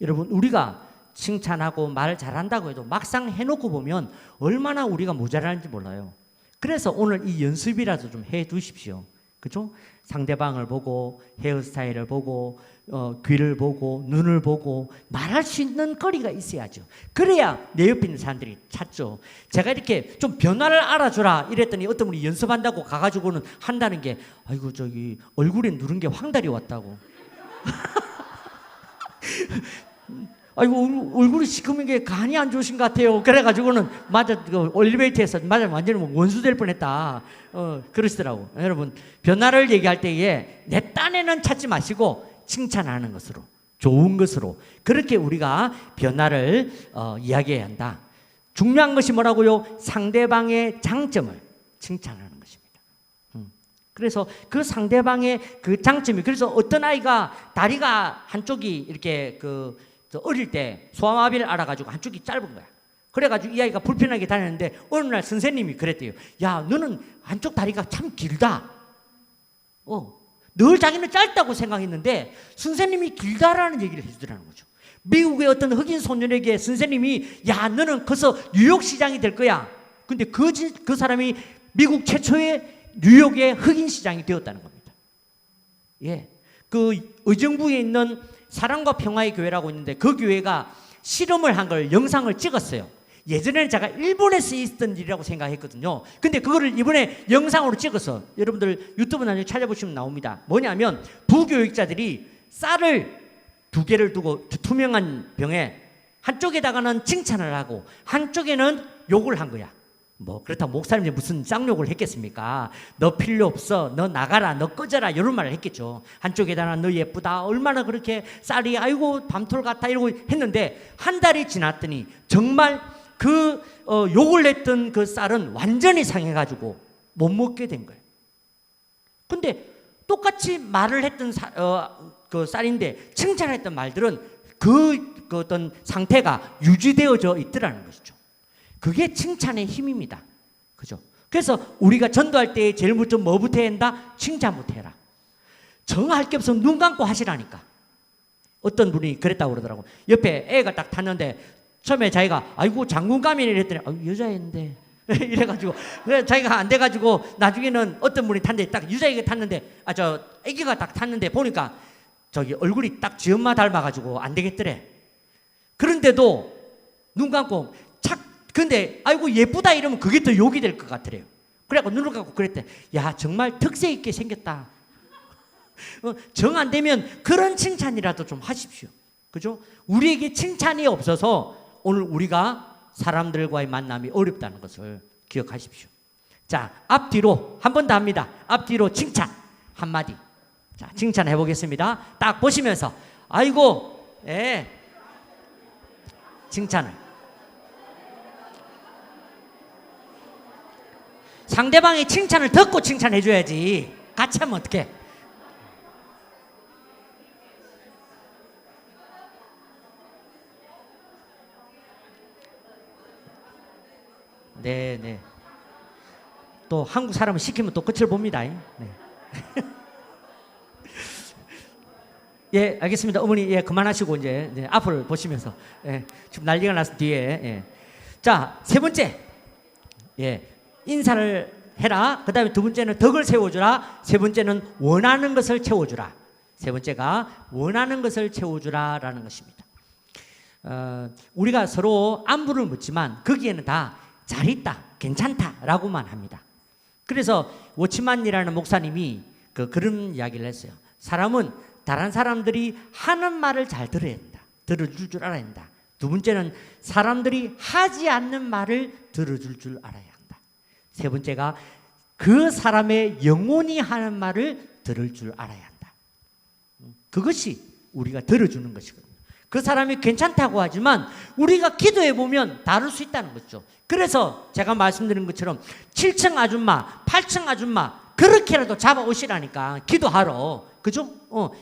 여러분, 우리가 칭찬하고 말 잘한다고 해도 막상 해놓고 보면 얼마나 우리가 모자라는지 몰라요. 그래서 오늘 이 연습이라도 좀 해 주십시오. 그죠? 상대방을 보고 헤어스타일을 보고 귀를 보고 눈을 보고 말할 수 있는 거리가 있어야죠. 그래야 내 옆에 있는 사람들이 찾죠. 제가 이렇게 좀 변화를 알아주라 이랬더니 어떤 분이 연습한다고 가가지고는 한다는 게 아이고 저기 얼굴에 누른 게 황달이 왔다고. 아이고 얼굴이 지금 이게 간이 안 좋으신 것 같아요. 그래가지고는 맞아 그 올리베이터에서 맞아 완전히 원수 될 뻔했다. 그러시더라고. 여러분 변화를 얘기할 때에 내 딴에는 찾지 마시고 칭찬하는 것으로 좋은 것으로 그렇게 우리가 변화를 이야기해야 한다. 중요한 것이 뭐라고요? 상대방의 장점을 칭찬하는 것입니다. 그래서 그 상대방의 그 장점이 그래서 어떤 아이가 다리가 한쪽이 이렇게 어릴 때 소아마비를 알아가지고 한쪽이 짧은 거야. 그래가지고 이 아이가 불편하게 다녔는데 어느 날 선생님이 그랬대요. 야, 너는 한쪽 다리가 참 길다. 늘 자기는 짧다고 생각했는데 선생님이 길다라는 얘기를 해주더라는 거죠. 미국의 어떤 흑인 소년에게 선생님이 야, 너는 커서 뉴욕 시장이 될 거야. 근데 그 사람이 미국 최초의 뉴욕의 흑인 시장이 되었다는 겁니다. 예, 그 의정부에 있는 사랑과 평화의 교회라고 있는데 그 교회가 실험을 한 걸 영상을 찍었어요. 예전에는 제가 일본에서 있었던 일이라고 생각했거든요. 근데 그거를 이번에 영상으로 찍어서 여러분들 유튜브 나중에 찾아보시면 나옵니다. 뭐냐면 부교육자들이 쌀을 2개를 두고 투명한 병에 한쪽에다가는 칭찬을 하고 한쪽에는 욕을 한 거야. 뭐 그렇다고 목사님이 무슨 쌍욕을 했겠습니까? 너 필요 없어, 너 나가라, 너 꺼져라 이런 말을 했겠죠. 한쪽에다가 너 예쁘다, 얼마나 그렇게 쌀이 아이고 밤톨 같아 이러고 했는데 한 달이 지났더니 정말 그 욕을 했던 그 쌀은 완전히 상해가지고 못 먹게 된 거예요. 근데 똑같이 말을 했던 그 쌀인데 칭찬했던 말들은 그 어떤 상태가 유지되어져 있더라는 것이죠. 그게 칭찬의 힘입니다. 그죠? 그래서 우리가 전도할 때 제일 먼저 뭐부터 해야 한다? 칭찬부터 해라. 정할 게 없으면 눈 감고 하시라니까. 어떤 분이 그랬다고 그러더라고. 옆에 애가 딱 탔는데 처음에 자기가 아이고 장군감이네 이랬더니 여자애인데 이래가지고 자기가 안 돼가지고 나중에는 어떤 분이 탔는데 딱 여자애가 탔는데 저 애기가 딱 탔는데 보니까 저기 얼굴이 딱 지 엄마 닮아가지고 안 되겠더래. 그런데도 눈 감고 근데 아이고 예쁘다 이러면 그게 더 욕이 될 것 같더래요. 그래갖고 눈을 감고 그랬대. 야 정말 특색 있게 생겼다. 정 안 되면 그런 칭찬이라도 좀 하십시오. 그죠? 우리에게 칭찬이 없어서 오늘 우리가 사람들과의 만남이 어렵다는 것을 기억하십시오. 자, 앞뒤로 한 번 더 합니다. 앞뒤로 칭찬 한마디. 자, 칭찬해 보겠습니다. 딱 보시면서 아이고 칭찬을 상대방의 칭찬을 듣고 칭찬해 줘야지. 같이 하면 어떡해? 네. 또 한국 사람은 시키면 또 끝을 봅니다. 네. 예, 알겠습니다. 어머니, 예, 그만하시고 이제 앞을 보시면서 지금 난리가 났을 뒤에 자, 3번째, 인사를 해라. 그 다음에 2번째는 덕을 세워주라. 3번째는 원하는 것을 채워주라. 3번째가 원하는 것을 채워주라라는 것입니다. 우리가 서로 안부를 묻지만 거기에는 다 잘 있다, 괜찮다라고만 합니다. 그래서 워치만이라는 목사님이 그런 이야기를 했어요. 사람은 다른 사람들이 하는 말을 잘 들어야 된다. 들어줄 줄 알아야 한다. 2번째는 사람들이 하지 않는 말을 들어줄 줄 알아야 한다. 3번째가 그 사람의 영혼이 하는 말을 들을 줄 알아야 한다. 그것이 우리가 들어주는 것이거든요. 그 사람이 괜찮다고 하지만 우리가 기도해 보면 다를 수 있다는 거죠. 그래서 제가 말씀드린 것처럼 7층 아줌마, 8층 아줌마 그렇게라도 잡아오시라니까 기도하러. 그죠?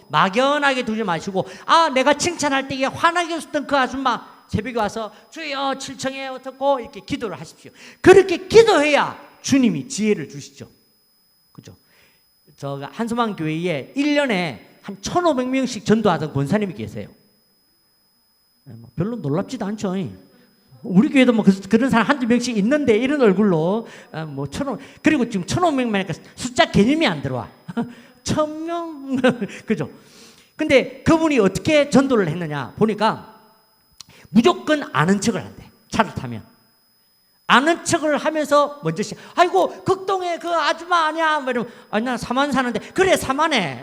막연하게 두지 마시고 내가 칭찬할 때에 화나게 웃었던 그 아줌마 새벽에 와서 주여 7층에 어떻고 이렇게 기도를 하십시오. 그렇게 기도해야 주님이 지혜를 주시죠. 그죠? 저 한소망 교회에 1년에 한 1,500명씩 전도하던 권사님이 계세요. 별로 놀랍지도 않죠. 우리 교회도 뭐 그런 사람 한두 명씩 있는데 이런 얼굴로 뭐 1,500, 그리고 지금 1,500명이니까 숫자 개념이 안 들어와. 1,000명 그죠? 근데 그분이 어떻게 전도를 했느냐 보니까 무조건 아는 척을 한대. 차를 타면 아는 척을 하면서 먼저 아이고 극동에 그 아줌마 아니야? 뭐 이러면 나 사만 사는데 그래 사만해.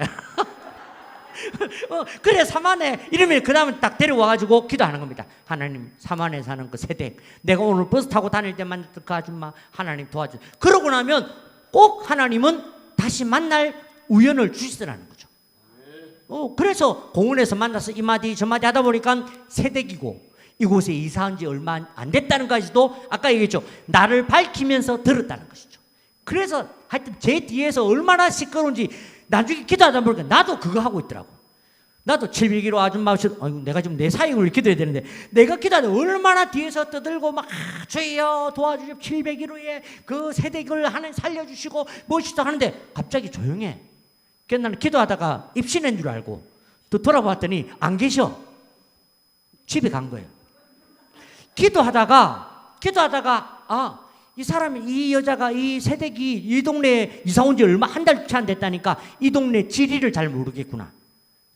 그래 사만해 이러면 그 다음에 딱 데려와가지고 기도하는 겁니다. 하나님 사만에 사는 그 세댁 내가 오늘 버스 타고 다닐 때 만났던 그 아줌마 하나님 도와줘. 그러고 나면 꼭 하나님은 다시 만날 우연을 주시더라는 거죠. 그래서 공원에서 만나서 이마디 저마디 하다 보니까 세댁이고 이곳에 이사한 지 얼마 안 됐다는 것까지도 아까 얘기했죠. 나를 밝히면서 들었다는 것이죠. 그래서 하여튼 제 뒤에서 얼마나 시끄러운지 나중에 기도하다 보니까 나도 그거 하고 있더라고. 나도 700kg 아줌마 내가 지금 내 사역을 기도해야 되는데 내가 기도하다 얼마나 뒤에서 떠들고 막 주여 도와주십시오 700kg의 그 세대를 하나님 살려주시고 멋있다 하는데 갑자기 조용해. 그래서 나는 기도하다가 입신한 줄 알고 또 돌아봤더니 안 계셔. 집에 간 거예요. 기도하다가 이 사람이 이 여자가 이 세댁이 이 동네에 이사 온 지 얼마 한 달 채 안 됐다니까 이 동네 지리를 잘 모르겠구나.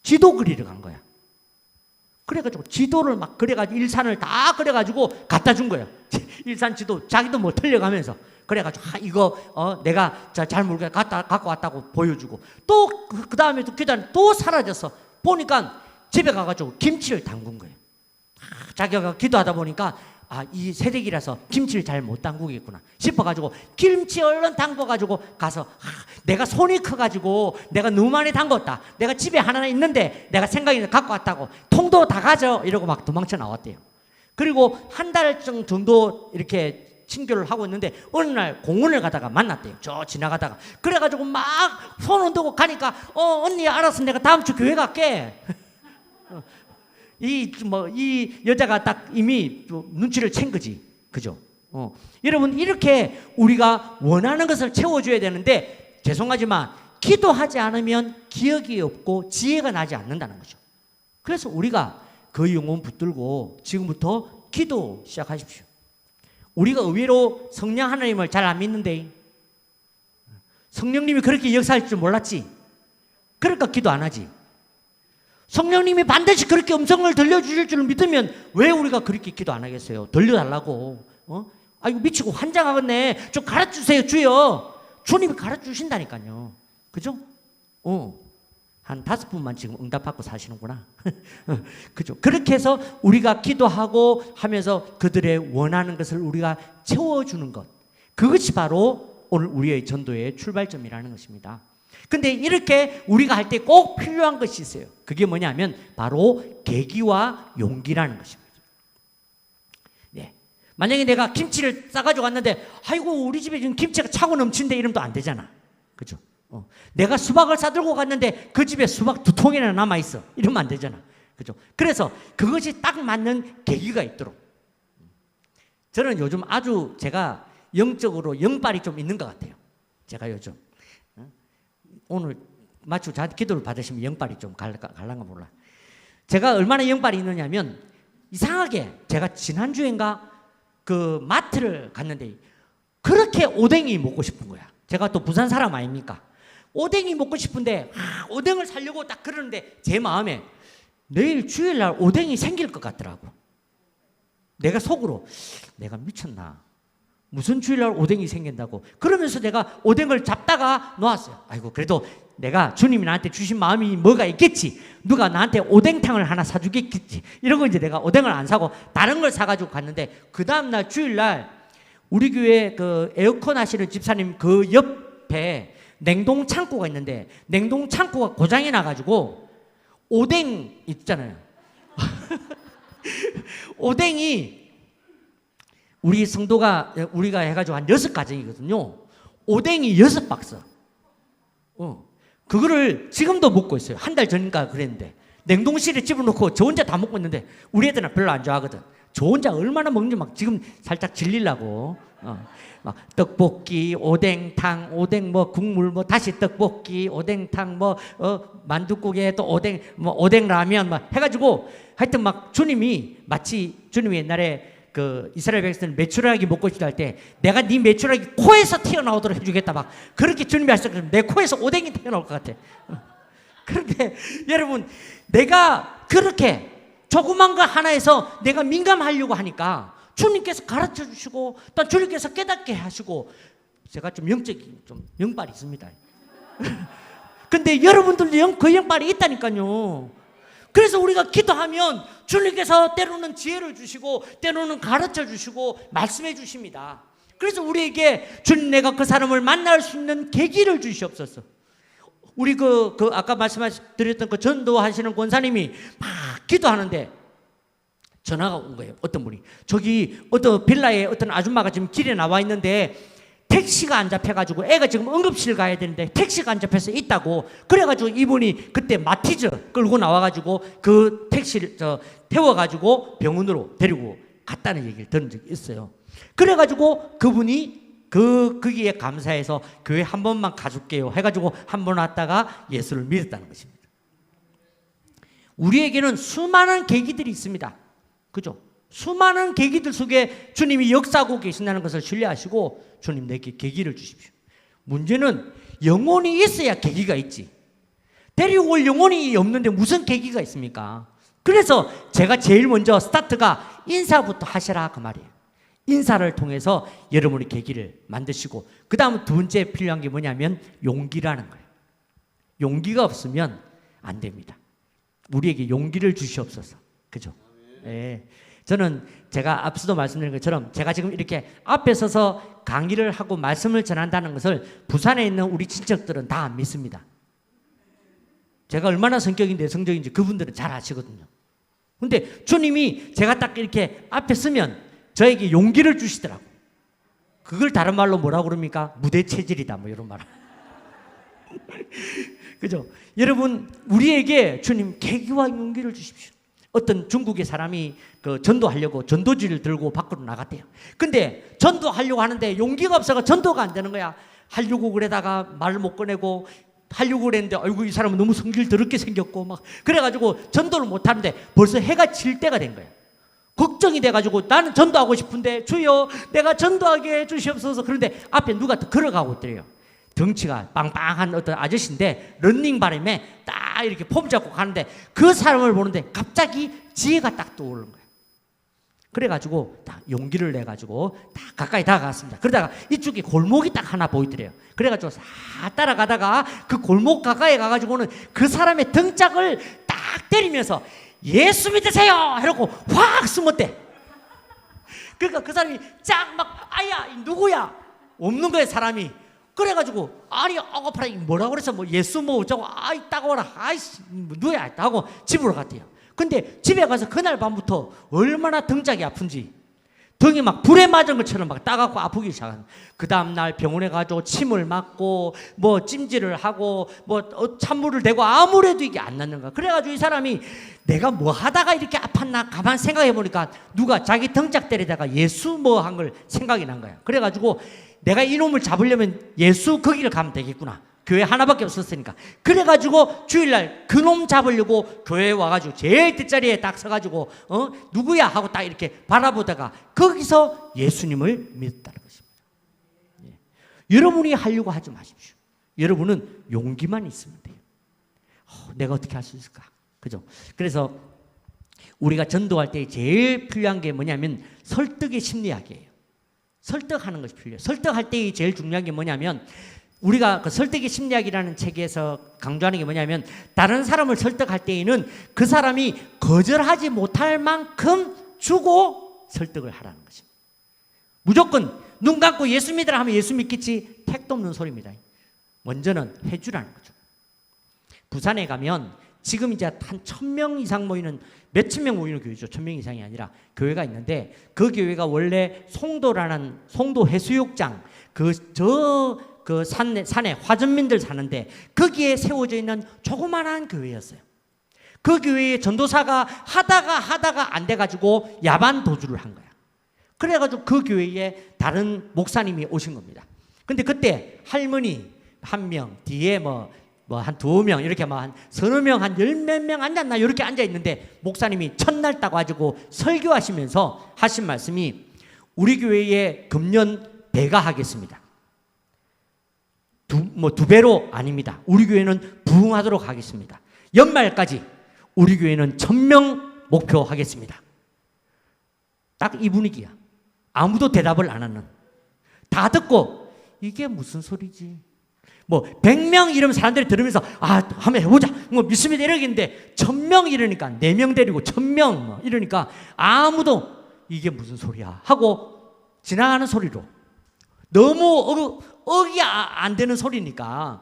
지도 그리러 간 거야. 그래가지고 지도를 막 그래가지고 일산을 다 그래가지고 갖다 준 거예요. 일산 지도 자기도 뭐 틀려가면서 그래가지고 이거 내가 잘 모르게 갖고 왔다고 보여주고 또 그 다음에 또 기다려 또 사라졌어. 보니까 집에 가가지고 김치를 담근 거예요. 자기가 기도하다 보니까 이 세댁이라서 김치를 잘 못 담그겠구나 싶어가지고 김치 얼른 담궈가지고 가서 내가 손이 커가지고 내가 너무 많이 담궜다. 내가 집에 하나 있는데 내가 생각이 갖고 왔다고 통도 다 가져 이러고 막 도망쳐 나왔대요. 그리고 한 달 정도 이렇게 친교를 하고 있는데 어느 날 공원을 가다가 만났대요. 저 지나가다가 그래가지고 막 손 흔들고 가니까 언니 알았어 내가 다음 주 교회 갈게. 이 여자가 딱 이미 눈치를 챈 거지. 그죠? 여러분, 이렇게 우리가 원하는 것을 채워줘야 되는데, 죄송하지만, 기도하지 않으면 기억이 없고 지혜가 나지 않는다는 거죠. 그래서 우리가 그 영혼 붙들고 지금부터 기도 시작하십시오. 우리가 의외로 성령 하나님을 잘 안 믿는데, 성령님이 그렇게 역사할 줄 몰랐지. 그러니까 기도 안 하지. 성령님이 반드시 그렇게 음성을 들려주실 줄 믿으면 왜 우리가 그렇게 기도 안 하겠어요? 들려달라고. 아이고 미치고 환장하겠네. 좀 가르쳐주세요 주여. 주님이 가르쳐주신다니까요. 그죠? 한 5분만 지금 응답받고 사시는구나. 그죠? 그렇게 해서 우리가 기도하고 하면서 그들의 원하는 것을 우리가 채워주는 것. 그것이 바로 오늘 우리의 전도의 출발점이라는 것입니다. 근데 이렇게 우리가 할 때 꼭 필요한 것이 있어요. 그게 뭐냐면 바로 계기와 용기라는 것입니다. 네. 만약에 내가 김치를 싸가지고 왔는데 아이고 우리 집에 지금 김치가 차고 넘치는데 이러면 또 안 되잖아. 그죠? 내가 수박을 싸들고 갔는데 그 집에 수박 2통이나 남아있어. 이러면 안 되잖아. 그죠? 그래서 그것이 딱 맞는 계기가 있도록. 저는 요즘 아주 제가 영적으로 영빨이 좀 있는 것 같아요. 제가 요즘. 오늘 마치 저한테 기도를 받으시면 영빨이 좀 갈란가 몰라. 제가 얼마나 영빨이 있느냐면 이상하게 제가 지난주엔가 그 마트를 갔는데 그렇게 오뎅이 먹고 싶은 거야. 제가 또 부산 사람 아닙니까? 오뎅이 먹고 싶은데 오뎅을 사려고 딱 그러는데 제 마음에 내일 주일날 오뎅이 생길 것 같더라고. 내가 속으로 내가 미쳤나? 무슨 주일날 오뎅이 생긴다고. 그러면서 내가 오뎅을 잡다가 놓았어요. 아이고 그래도 내가 주님이 나한테 주신 마음이 뭐가 있겠지. 누가 나한테 오뎅탕을 하나 사주겠지. 이러고 이제 내가 오뎅을 안 사고 다른 걸 사가지고 갔는데 그 다음날 주일날 우리 교회 그 에어컨 하시는 집사님 그 옆 옆에 냉동 창고가 있는데 냉동 창고가 고장이 나가지고 오뎅 있잖아요. 오뎅이 우리 성도가 우리가 해가지고 한 6가정이거든요. 오뎅이 6박스. 그거를 지금도 먹고 있어요. 한 달 전인가 그랬는데 냉동실에 집어넣고 저 혼자 다 먹고 있는데 우리 애들은 별로 안 좋아하거든. 저 혼자 얼마나 먹는지 막 지금 살짝 질리려고. 막 떡볶이, 오뎅탕, 오뎅 뭐 국물 뭐 다시 떡볶이, 오뎅탕 뭐 만두국에 또 오뎅 뭐 오뎅 라면 막 해가지고 하여튼 막 주님이 마치 주님이 옛날에 그 이스라엘 백성들 메추라기 먹고 싶다 할 때 내가 네 메추라기 코에서 튀어나오도록 해주겠다 막 그렇게 주님이 하셨거든요. 내 코에서 오뎅이 튀어나올 것 같아. 그런데 여러분 내가 그렇게 조그만 거 하나에서 내가 민감하려고 하니까 주님께서 가르쳐 주시고 또 주님께서 깨닫게 하시고 제가 좀 영적인 좀 영빨이 있습니다. 근데 여러분들도 그 영빨이 있다니까요. 그래서 우리가 기도하면 주님께서 때로는 지혜를 주시고 때로는 가르쳐 주시고 말씀해 주십니다. 그래서 우리에게 주님 내가 그 사람을 만날 수 있는 계기를 주시옵소서. 우리 아까 말씀드렸던 그 전도하시는 권사님이 막 기도하는데 전화가 온 거예요. 어떤 분이 저기 어떤 빌라에 어떤 아줌마가 지금 길에 나와 있는데 택시가 안 잡혀가지고 애가 지금 응급실 가야 되는데 택시가 안 잡혀서 있다고. 그래가지고 이분이 그때 마티즈 끌고 나와가지고 그 택시를 태워가지고 병원으로 데리고 갔다는 얘기를 들은 적이 있어요. 그래가지고 그분이 거기에 감사해서 교회 한 번만 가줄게요 해가지고 한 번 왔다가 예수를 믿었다는 것입니다. 우리에게는 수많은 계기들이 있습니다. 그죠? 수많은 계기들 속에 주님이 역사하고 계신다는 것을 신뢰하시고 주님 내게 계기를 주십시오. 문제는 영혼이 있어야 계기가 있지. 데리고 올 영혼이 없는데 무슨 계기가 있습니까? 그래서 제가 제일 먼저 스타트가 인사부터 하시라 그 말이에요. 인사를 통해서 여러분의 계기를 만드시고 그 다음 두 번째 필요한 게 뭐냐면 용기라는 거예요. 용기가 없으면 안 됩니다. 우리에게 용기를 주시옵소서. 그죠? 네. 저는 제가 앞서도 말씀드린 것처럼 제가 지금 이렇게 앞에 서서 강의를 하고 말씀을 전한다는 것을 부산에 있는 우리 친척들은 다 믿습니다. 제가 얼마나 성격이 내성적인지 그분들은 잘 아시거든요. 근데 주님이 제가 딱 이렇게 앞에 서면 저에게 용기를 주시더라고. 그걸 다른 말로 뭐라고 그럽니까? 무대 체질이다 뭐 이런 말. 그죠? 여러분 우리에게 주님 계기와 용기를 주십시오. 어떤 중국의 사람이 그 전도하려고 전도지를 들고 밖으로 나갔대요. 근데 전도하려고 하는데 용기가 없어서 전도가 안 되는 거야. 하려고 그러다가 말을 못 꺼내고 하려고 그랬는데 아이고 이 사람은 너무 성질 더럽게 생겼고 막 그래가지고 전도를 못 하는데 벌써 해가 질 때가 된 거야. 걱정이 돼가지고 나는 전도하고 싶은데 주여 내가 전도하게 해주시옵소서. 그런데 앞에 누가 또 걸어가고 있더래요. 덩치가 빵빵한 어떤 아저씨인데 런닝바람에 딱 이렇게 폼 잡고 가는데 그 사람을 보는데 갑자기 지혜가 딱 떠오르는 거예요. 그래가지고 딱 용기를 내가지고 딱 가까이 다가갔습니다. 그러다가 이쪽에 골목이 딱 하나 보이더래요. 그래가지고 싹 따라가다가 그 골목 가까이 가가지고는 그 사람의 등짝을 딱 때리면서 예수 믿으세요! 이러고 확 숨었대. 그러니까 그 사람이 쫙 막 아야 누구야? 없는 거예요 사람이. 그래가지고 아니 아가파라 뭐라고 그래서 뭐 예수 뭐 어쩌고 아이 따가워라 아이씨 누구야 하고 집으로 갔대요. 근데 집에 가서 그날 밤부터 얼마나 등짝이 아픈지 등이 막 불에 맞은 것처럼 막 따갑고 아프기 시작한. 그 다음날 병원에 가서 침을 맞고 뭐 찜질을 하고 뭐 찬물을 대고 아무래도 이게 안 낫는 거야. 그래가지고 이 사람이 내가 뭐 하다가 이렇게 아팠나 가만 생각해 보니까 누가 자기 등짝 때리다가 예수 뭐 한 걸 생각이 난 거야. 그래가지고 내가 이놈을 잡으려면 예수 거기를 가면 되겠구나. 교회 하나밖에 없었으니까. 그래가지고 주일날 그놈 잡으려고 교회에 와가지고 제일 뒷자리에 딱 서가지고 누구야 하고 딱 이렇게 바라보다가 거기서 예수님을 믿었다는 것입니다. 예. 여러분이 하려고 하지 마십시오. 여러분은 용기만 있으면 돼요. 내가 어떻게 할 수 있을까? 그죠? 그래서 우리가 전도할 때 제일 필요한 게 뭐냐면 설득의 심리학이에요. 설득하는 것이 필요해요. 설득할 때 제일 중요한 게 뭐냐면 우리가 그 설득의 심리학이라는 책에서 강조하는 게 뭐냐면 다른 사람을 설득할 때에는 그 사람이 거절하지 못할 만큼 주고 설득을 하라는 것입니다. 무조건 눈 감고 예수 믿으라 하면 예수 믿겠지 택도 없는 소리입니다. 먼저는 해주라는 거죠. 부산에 가면 지금 이제 한 1000명 이상 모이는, 몇천 명 모이는 교회죠. 1000명 이상이 아니라 교회가 있는데, 그 교회가 원래 송도라는 송도 해수욕장 그 산에 화전민들 사는데 거기에 세워져 있는 조그만한 교회였어요. 그 교회에 전도사가 하다가 안 돼가지고 야반 도주를 한 거야. 그래가지고 그 교회에 다른 목사님이 오신 겁니다. 근데 그때 할머니 한 명, 뒤에 뭐 한 2명, 이렇게 뭐 한 서너 명, 한 10몇 명 앉았나, 이렇게 앉아있는데, 목사님이 첫날 딱 가지고 설교하시면서 하신 말씀이, 우리 교회에 금년 배가 하겠습니다. 두 배로 아닙니다. 우리 교회는 부흥하도록 하겠습니다. 연말까지 우리 교회는 1000명 목표하겠습니다. 딱 이 분위기야. 아무도 대답을 안 하는. 다 듣고 이게 무슨 소리지? 뭐 100명 이러면 사람들이 들으면서 한번 해보자, 뭐 믿습니다 이러겠는데, 1000명 이러니까 4명 데리고 1000명 뭐 이러니까 아무도 이게 무슨 소리야 하고 지나가는 소리로, 너무 억이 안 되는 소리니까.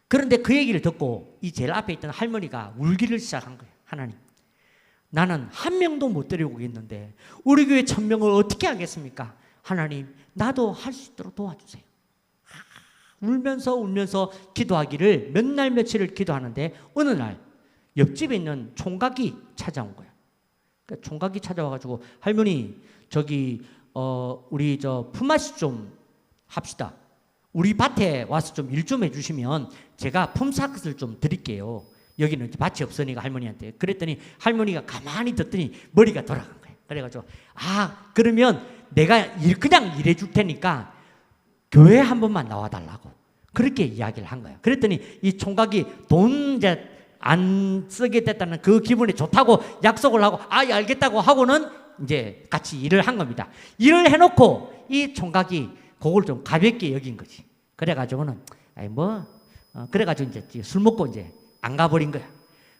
그런데 그 얘기를 듣고 이 제일 앞에 있던 할머니가 울기를 시작한 거예요. 하나님, 나는 한 명도 못 데리고 오겠는데 우리 교회 1000명을 어떻게 하겠습니까? 하나님, 나도 할 수 있도록 도와주세요. 울면서 기도하기를 몇 날 며칠을 기도하는데, 어느 날 옆집에 있는 총각이 찾아온 거야. 그러니까 총각이 찾아와가지고, 할머니 저기 우리 저 품앗이 좀 합시다. 우리 밭에 와서 좀 일 좀 해주시면 제가 품삯을 좀 드릴게요. 여기는 밭이 없으니까 할머니한테. 그랬더니 할머니가 가만히 듣더니 머리가 돌아간 거예요. 그래가지고 그러면 내가 그냥 일해줄 테니까 교회 한 번만 나와달라고 그렇게 이야기를 한 거예요. 그랬더니 이 총각이 돈 이제 안 쓰게 됐다는 그 기분이 좋다고 약속을 하고, 알겠다고 하고는 이제 같이 일을 한 겁니다. 일을 해놓고 이 총각이 그걸 좀 가볍게 여긴 거지. 그래가지고는 그래가지고 이제 술 먹고 이제 안 가버린 거야.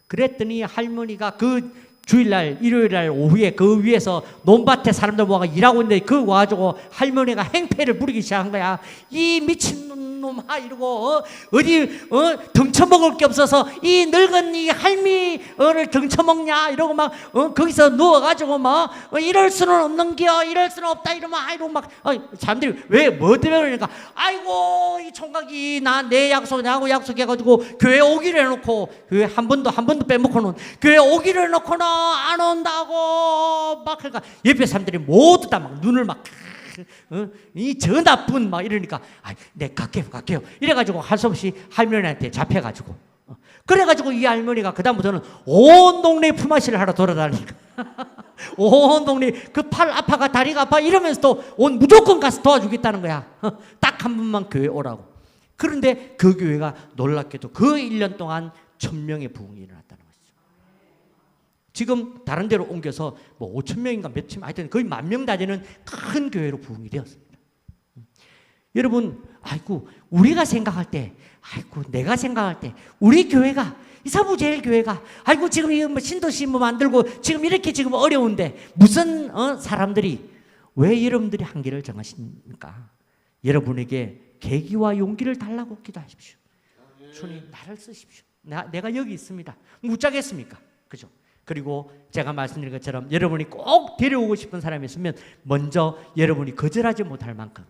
그랬더니 할머니가 그 주일날 일요일날 오후에 그 위에서 논밭에 사람들 모아가 일하고 있는데, 그 와가지고 할머니가 행패를 부리기 시작한 거야. 이 미친놈아 이러고 어디 덩쳐먹을 게 없어서 이 늙은 이 할미를 덩쳐먹냐 이러고 막 거기서 누워가지고 막 이럴 수는 없는겨, 이럴 수는 없다 이러면 이러고 막 사람들이 왜 뭐 때문에 그러니까, 아이고 이 총각이 내 약속하고 약속해가지고 교회 오기로 해놓고, 교회 한 번도 빼먹고는 교회 오기로 해놓고는 안 온다고 막. 그러니까 옆에 사람들이 모두 다 막 눈을 막 이 저 나쁜 막 이러니까, 네 갈게요 이래가지고 할 수 없이 할머니한테 잡혀가지고, 그래가지고 이 할머니가 그 다음부터는 온 동네 품앗이를 하러 돌아다니니까 온 동네 그 팔 아파가 다리가 아파 이러면서도 무조건 가서 도와주겠다는 거야. 딱 한 번만 교회 오라고. 그런데 그 교회가 놀랍게도 그 1년 동안 1000명의 부흥이 일어났다는 거죠. 지금 다른 데로 옮겨서 뭐 5000명인가 몇천, 하여튼 거의 10,000명 다 되는 큰 교회로 부흥이 되었습니다. 여러분, 우리가 생각할 때, 내가 생각할 때, 우리 교회가, 이사부제일교회가, 지금 이 신도시 만들고 지금 이렇게 지금 어려운데 무슨 사람들이 왜 여러분들이 한계를 정하십니까? 여러분에게 계기와 용기를 달라고 기도하십시오. 주님, 나를 쓰십시오. 내가 여기 있습니다. 묻자겠습니까? 그죠? 그리고 제가 말씀드린 것처럼 여러분이 꼭 데려오고 싶은 사람이 있으면 먼저 여러분이 거절하지 못할 만큼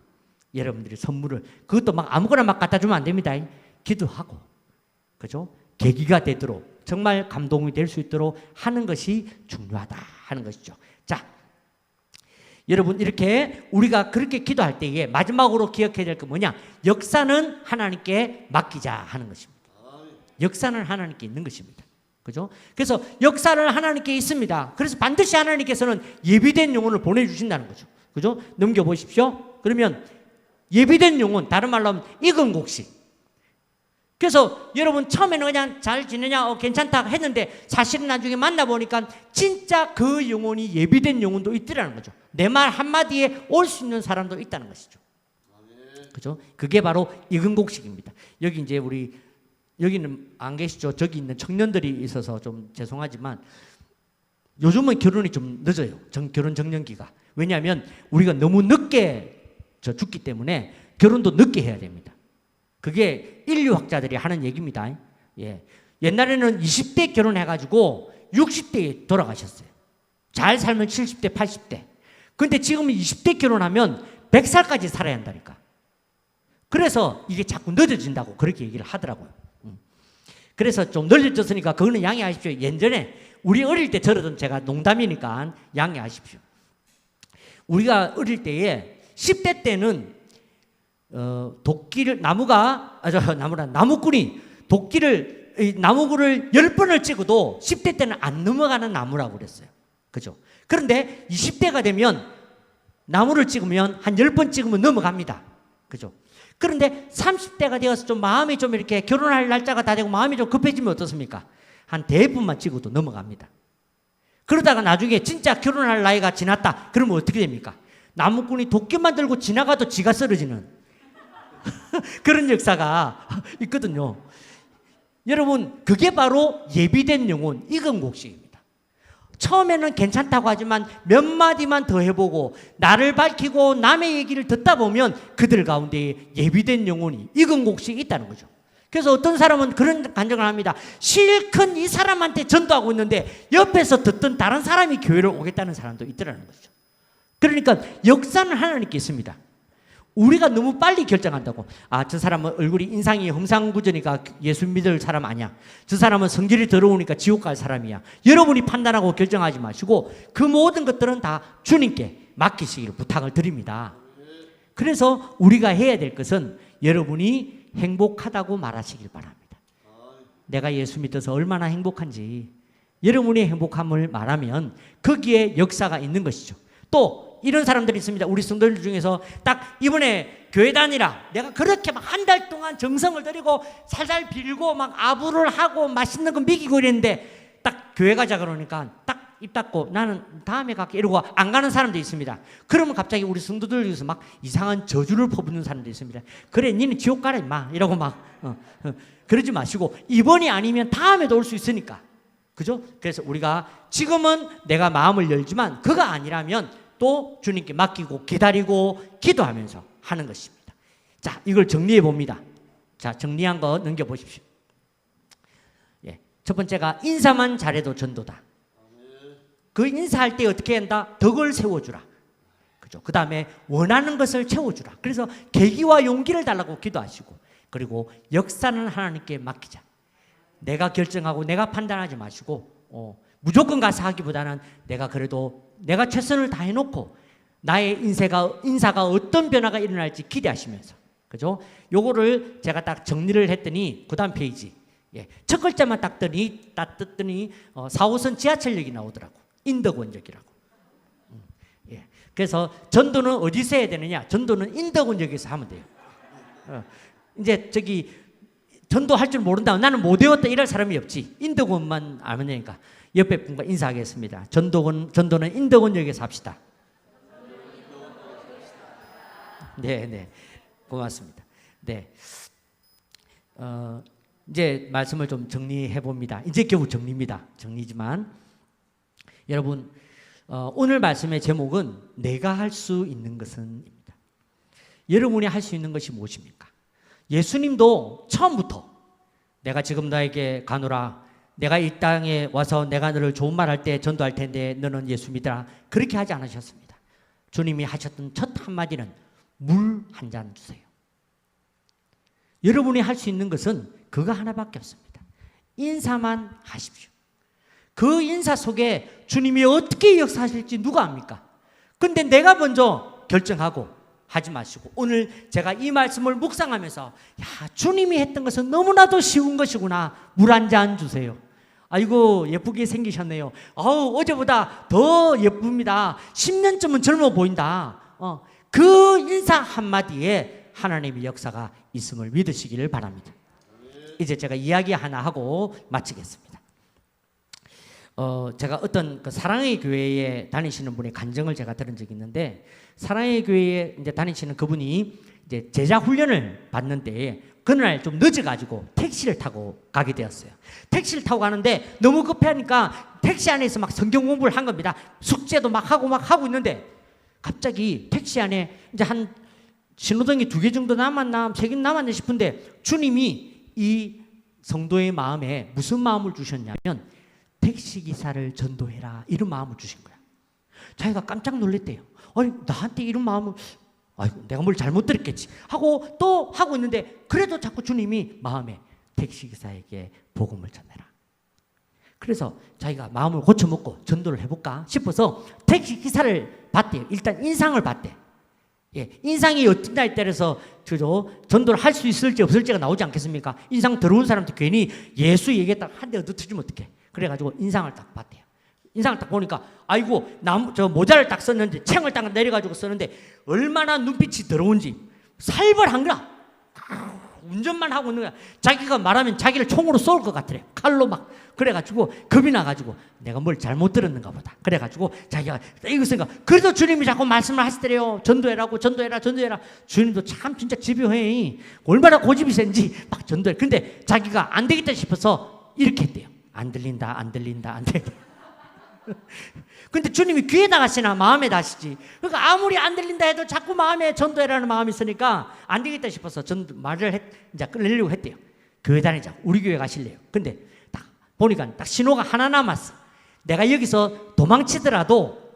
여러분들이 선물을, 그것도 막 아무거나 막 갖다 주면 안 됩니다. 기도하고, 그죠? 계기가 되도록, 정말 감동이 될 수 있도록 하는 것이 중요하다 하는 것이죠. 자, 여러분, 이렇게 우리가 그렇게 기도할 때에 마지막으로 기억해야 될 게 뭐냐? 역사는 하나님께 맡기자 하는 것입니다. 역사는 하나님께 있는 것입니다. 그죠? 그래서 역사는 하나님께 있습니다. 그래서 반드시 하나님께서는 예비된 영혼을 보내주신다는 거죠. 그죠? 넘겨보십시오. 그러면 예비된 영혼, 다른 말로 하면 익은 곡식. 그래서 여러분 처음에는 그냥 잘 지내냐, 괜찮다 했는데 사실은 나중에 만나보니까 진짜 그 영혼이 예비된 영혼도 있더라는 거죠. 내 말 한마디에 올 수 있는 사람도 있다는 것이죠. 그죠? 그게 바로 익은 곡식입니다. 여기 이제 여기는 안 계시죠? 저기 있는 청년들이 있어서 좀 죄송하지만 요즘은 결혼이 좀 늦어요. 결혼 정년기가. 왜냐하면 우리가 너무 늦게 죽기 때문에 결혼도 늦게 해야 됩니다. 그게 인류학자들이 하는 얘기입니다. 예. 옛날에는 20대 결혼해가지고 60대에 돌아가셨어요. 잘 살면 70대, 80대. 근데 지금은 20대 결혼하면 100살까지 살아야 한다니까. 그래서 이게 자꾸 늦어진다고 그렇게 얘기를 하더라고요. 그래서 좀 늦어졌으니까 그거는 양해하십시오. 예전에 우리 어릴 때 들었던 제가 농담이니까 양해하십시오. 우리가 어릴 때에 10대 때는 도끼를 나무꾼이 도끼를 나무굴을 10번을 찍어도 10대 때는 안 넘어가는 나무라고 그랬어요. 그죠? 그런데 20대가 되면 나무를 찍으면 한 10번 찍으면 넘어갑니다. 그죠? 그런데 30대가 되어서 좀 마음이 좀 이렇게 결혼할 날짜가 다 되고 마음이 좀 급해지면 어떻습니까? 한 4번만 찍어도 넘어갑니다. 그러다가 나중에 진짜 결혼할 나이가 지났다. 그러면 어떻게 됩니까? 나무꾼이 도끼만 들고 지나가도 지가 쓰러지는 그런 역사가 있거든요. 여러분, 그게 바로 예비된 영혼, 이건곡식입니다. 처음에는 괜찮다고 하지만 몇 마디만 더 해보고 나를 밝히고 남의 얘기를 듣다 보면 그들 가운데 예비된 영혼이 이건곡식이 있다는 거죠. 그래서 어떤 사람은 그런 간증을 합니다. 실컷 이 사람한테 전도하고 있는데 옆에서 듣던 다른 사람이 교회를 오겠다는 사람도 있더라는 거죠. 그러니까 역사는 하나님께 있습니다. 우리가 너무 빨리 결정한다고. 저 사람은 얼굴이 인상이 험상궂으니까 예수 믿을 사람 아니야. 저 사람은 성질이 더러우니까 지옥 갈 사람이야. 여러분이 판단하고 결정하지 마시고 그 모든 것들은 다 주님께 맡기시기를 부탁을 드립니다. 그래서 우리가 해야 될 것은 여러분이 행복하다고 말하시길 바랍니다. 내가 예수 믿어서 얼마나 행복한지 여러분의 행복함을 말하면 거기에 역사가 있는 것이죠. 또 이런 사람들이 있습니다. 우리 성도들 중에서 딱 이번에 교회 다니라 내가 그렇게 막 한 달 동안 정성을 들이고 살살 빌고 막 아부를 하고 맛있는 거 먹이고 이랬는데 딱 교회 가자 그러니까 딱 입 닫고 나는 다음에 갈게 이러고 안 가는 사람도 있습니다. 그러면 갑자기 우리 성도들 중에서 막 이상한 저주를 퍼붓는 사람도 있습니다. 그래 니는 지옥 가라 임마 이러고 막 그러지 마시고 이번이 아니면 다음에도 올 수 있으니까. 그죠? 그래서 우리가 지금은 내가 마음을 열지만 그가 아니라면 또 주님께 맡기고 기다리고 기도하면서 하는 것입니다. 자, 이걸 정리해 봅니다. 자, 정리한 거 넘겨보십시오. 예, 첫 번째가 인사만 잘해도 전도다. 그 인사할 때 어떻게 한다? 덕을 세워주라. 그죠? 그 다음에 원하는 것을 채워주라. 그래서 계기와 용기를 달라고 기도하시고 그리고 역사는 하나님께 맡기자. 내가 결정하고 내가 판단하지 마시고 무조건 가서 하기보다는 내가 그래도 내가 최선을 다해놓고 나의 인사가 어떤 변화가 일어날지 기대하시면서 그죠? 요거를 제가 딱 정리를 했더니 그 다음 페이지 첫 글자만 딱 떴더니 4호선 지하철역이 나오더라고. 인덕원역이라고. 그래서 전도는 어디서 해야 되느냐? 전도는 인덕원역에서 하면 돼요. 이제 저기 전도할 줄 모른다. 나는 못 외웠다 이럴 사람이 없지. 인덕원만 알면 되니까 옆에 분과 인사하겠습니다. 전도는 인덕원역에서 합시다. 네, 고맙습니다. 네, 이제 말씀을 좀 정리해 봅니다. 이제 겨우 정리입니다. 정리지만 여러분 오늘 말씀의 제목은 내가 할 수 있는 것은입니다. 여러분이 할 수 있는 것이 무엇입니까? 예수님도 처음부터 내가 지금 너에게 가노라 내가 이 땅에 와서 내가 너를 좋은 말 할 때 전도할 텐데 너는 예수 믿으라 그렇게 하지 않으셨습니다. 주님이 하셨던 첫 한마디는 물 한 잔 주세요. 여러분이 할 수 있는 것은 그거 하나밖에 없습니다. 인사만 하십시오. 그 인사 속에 주님이 어떻게 역사하실지 누가 압니까? 근데 내가 먼저 결정하고 하지 마시고 오늘 제가 이 말씀을 묵상하면서 주님이 했던 것은 너무나도 쉬운 것이구나. 물 한 잔 주세요. 아이고 예쁘게 생기셨네요. 어제보다 더 예쁩니다. 10년쯤은 젊어 보인다. 그 인사 한마디에 하나님의 역사가 있음을 믿으시기를 바랍니다. 이제 제가 이야기 하나 하고 마치겠습니다. 제가 어떤 그 사랑의 교회에 다니시는 분의 간증을 제가 들은 적이 있는데 사랑의 교회에 이제 다니시는 그분이 이제 제자 훈련을 받는 때에 그날 좀 늦어가지고 택시를 타고 가게 되었어요. 택시를 타고 가는데 너무 급해하니까 택시 안에서 막 성경 공부를 한 겁니다. 숙제도 막 하고 있는데 갑자기 택시 안에 이제 한 신호등이 2개 정도 남았나 3개 남았나 싶은데 주님이 이 성도의 마음에 무슨 마음을 주셨냐면 택시기사를 전도해라 이런 마음을 주신 거야. 자기가 깜짝 놀랐대요. 아니 나한테 이런 마음을 아이고 내가 뭘 잘못 들었겠지 하고 또 하고 있는데 그래도 자꾸 주님이 마음에 택시기사에게 복음을 전해라. 그래서 자기가 마음을 고쳐먹고 전도를 해볼까 싶어서 택시기사를 봤대요. 일단 인상을 봤대. 예, 인상이 어떻냐에 따라서 전도를 할 수 있을지 없을지가 나오지 않겠습니까? 인상 더러운 사람한테 괜히 예수 얘기했다가 한 대 얻어트리면 어떡해. 그래가지고 인상을 딱 봤대요. 인상을 딱 보니까 아이고 저 모자를 딱 썼는데 챙을 딱 내려가지고 썼는데 얼마나 눈빛이 더러운지 살벌한 거야. 운전만 하고 있는 거야. 자기가 말하면 자기를 총으로 쏠 것 같더래. 칼로 막. 그래가지고 겁이 나가지고 내가 뭘 잘못 들었는가 보다. 그래가지고 자기가 이거 생각. 그래도 주님이 자꾸 말씀을 하시더래요. 전도해라고 전도해라. 주님도 참 진짜 집요해. 얼마나 고집이 센지 막 전도해. 근데 자기가 안 되겠다 싶어서 이렇게 했대요. 안 들린다. 근데 주님이 귀에다 가시나 마음에 다시지. 그러니까 아무리 안 들린다 해도 자꾸 마음에 전도해라는 마음이 있으니까 안 되겠다 싶어서 이제 끊으려고 했대요. 교회 다니자. 우리 교회 가실래요? 근데 딱 보니까 딱 신호가 하나 남았어. 내가 여기서 도망치더라도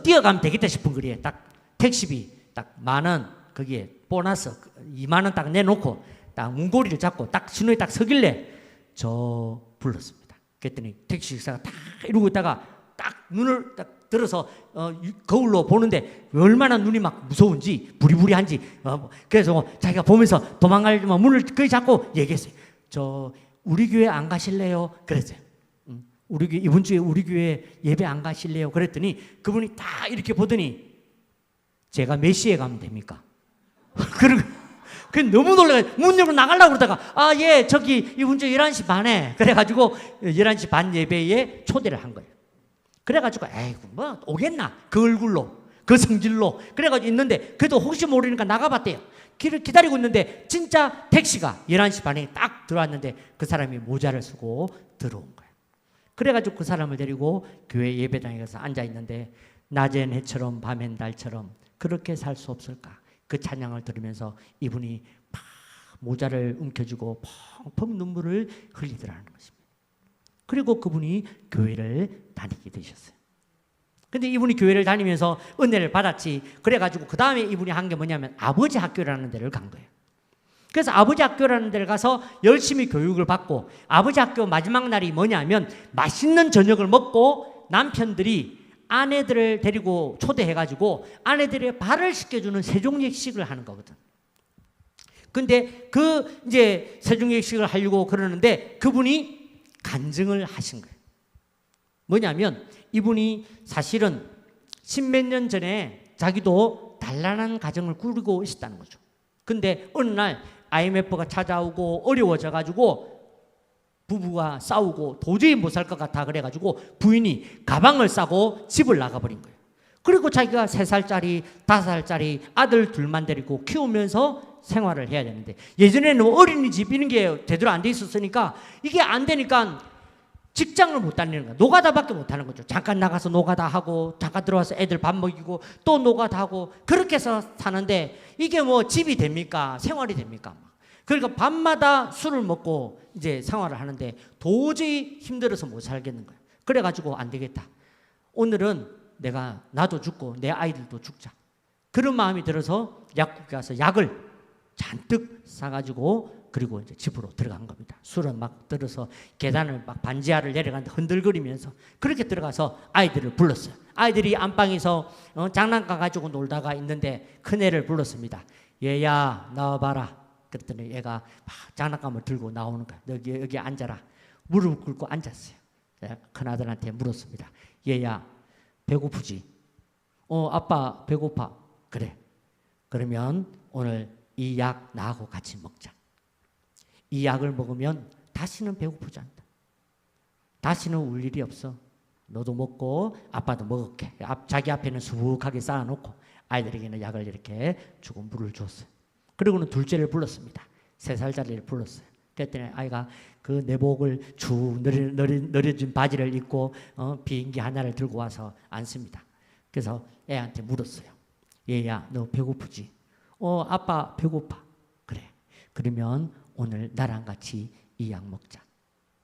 뛰어가면 되겠다 싶은 거리에 딱 택시비 딱 10,000원 거기에 보너스 20,000원 딱 내놓고 딱 문고리를 잡고 딱 신호에 딱 서길래 저 불렀습니다. 그랬더니 택시 기사가 딱 이러고 있다가 딱 눈을 딱 들어서 거울로 보는데 얼마나 눈이 막 무서운지 부리부리한지 그래서 자기가 보면서 도망가려면 문을 거기 잡고 얘기했어요. 저 우리 교회 안 가실래요? 그랬어요. 우리 교회 이번 주에 우리 교회 예배 안 가실래요? 그랬더니 그분이 딱 이렇게 보더니 제가 몇 시에 가면 됩니까? 그 너무 놀라서 문 열고 나가려고 그러다가 예 저기 이번 주 11시 반에 그래가지고 11시 반 예배에 초대를 한 거예요. 그래가지고 에이구 뭐 오겠나 그 얼굴로 그 성질로 그래가지고 있는데 그래도 혹시 모르니까 나가봤대요. 길을 기다리고 있는데 진짜 택시가 11시 반에 딱 들어왔는데 그 사람이 모자를 쓰고 들어온 거예요. 그래가지고 그 사람을 데리고 교회 예배당에 가서 앉아있는데 낮엔 해처럼 밤엔 달처럼 그렇게 살 수 없을까. 그 찬양을 들으면서 이분이 막 모자를 움켜쥐고 펑펑 눈물을 흘리더라는 것입니다. 그리고 그분이 교회를 다니게 되셨어요. 근데 이분이 교회를 다니면서 은혜를 받았지. 그래가지고 그 다음에 이분이 한 게 뭐냐면 아버지 학교라는 데를 간 거예요. 그래서 아버지 학교라는 데를 가서 열심히 교육을 받고 아버지 학교 마지막 날이 뭐냐면 맛있는 저녁을 먹고 남편들이 아내들을 데리고 초대해가지고 아내들의 발을 씻겨주는 세종예식을 하는 거거든. 근데 이제 세종예식을 하려고 그러는데 그분이 간증을 하신 거예요. 뭐냐면 이분이 사실은 10몇 년 전에 자기도 단란한 가정을 꾸리고 있었다는 거죠. 근데 어느 날 IMF가 찾아오고 어려워져가지고 부부가 싸우고 도저히 못 살 것 같아 그래가지고 부인이 가방을 싸고 집을 나가버린 거예요. 그리고 자기가 3살짜리 5살짜리 아들 둘만 데리고 키우면서 생활을 해야 되는데 예전에는 어린이집 이런 게 제대로 안 돼 있었으니까 이게 안 되니까 직장을 못 다니는 거야. 노가다밖에 못 하는 거죠. 잠깐 나가서 노가다 하고 잠깐 들어와서 애들 밥 먹이고 또 노가다 하고 그렇게 해서 사는데 이게 뭐 집이 됩니까? 생활이 됩니까? 그러니까 밤마다 술을 먹고 이제 생활을 하는데 도저히 힘들어서 못 살겠는 거예요. 그래가지고 안 되겠다. 오늘은 나도 죽고 내 아이들도 죽자. 그런 마음이 들어서 약국에 가서 약을 잔뜩 사가지고 그리고 이제 집으로 들어간 겁니다. 술은 막 들어서 계단을 막 반지하를 내려가는데 흔들거리면서 그렇게 들어가서 아이들을 불렀어요. 아이들이 안방에서 장난감 가지고 놀다가 있는데 큰애를 불렀습니다. 얘야 나와봐라. 그랬더니 얘가 막 장난감을 들고 나오는 거야. 여기 앉아라. 무릎 꿇고 앉았어요. 큰아들한테 물었습니다. 얘야 배고프지? 아빠 배고파. 그래. 그러면 오늘 이 약 나하고 같이 먹자. 이 약을 먹으면 다시는 배고프지 않다. 다시는 울 일이 없어. 너도 먹고 아빠도 먹을게. 자기 앞에는 수북하게 쌓아놓고 아이들에게는 약을 이렇게 주고 물을 줬어요. 그리고는 둘째를 불렀습니다. 3살짜리를 불렀어요. 그랬더니 아이가 그 내복을 쭉 늘어진 바지를 입고 비행기 하나를 들고 와서 앉습니다. 그래서 애한테 물었어요. 얘야 너 배고프지? 아빠 배고파. 그래. 그러면 오늘 나랑 같이 이 약 먹자.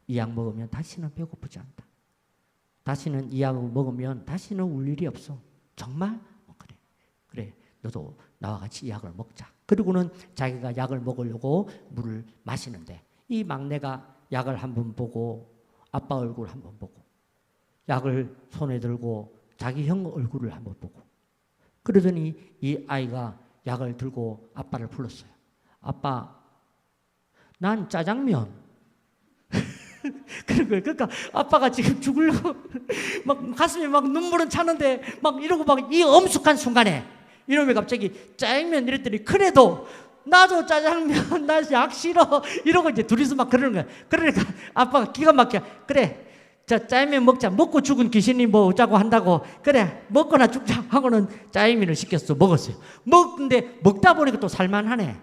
이 약 먹으면 다시는 배고프지 않다. 다시는 이 약을 먹으면 다시는 울 일이 없어. 정말? 그래. 그래. 너도 나와 같이 이 약을 먹자. 그리고는 자기가 약을 먹으려고 물을 마시는데 이 막내가 약을 한번 보고 아빠 얼굴 한번 보고 약을 손에 들고 자기 형 얼굴을 한번 보고 그러더니 이 아이가 약을 들고 아빠를 불렀어요. 아빠, 난 짜장면. 그러니까 아빠가 지금 죽으려고 막 가슴에 막 눈물은 차는데 막 이러고 막 이 엄숙한 순간에 이놈이 갑자기 짜장면 이랬더니 그래도 나도 짜장면 나 약 싫어 이러고 이제 둘이서 막 그러는 거야. 그러니까 아빠가 기가 막혀. 그래 자 짜장면 먹자. 먹고 죽은 귀신이 뭐 어쩌고 한다고. 그래 먹거나 죽자 하고는 짜장면을 시켰어. 먹었어요. 먹는데 먹다 보니까 또 살만하네.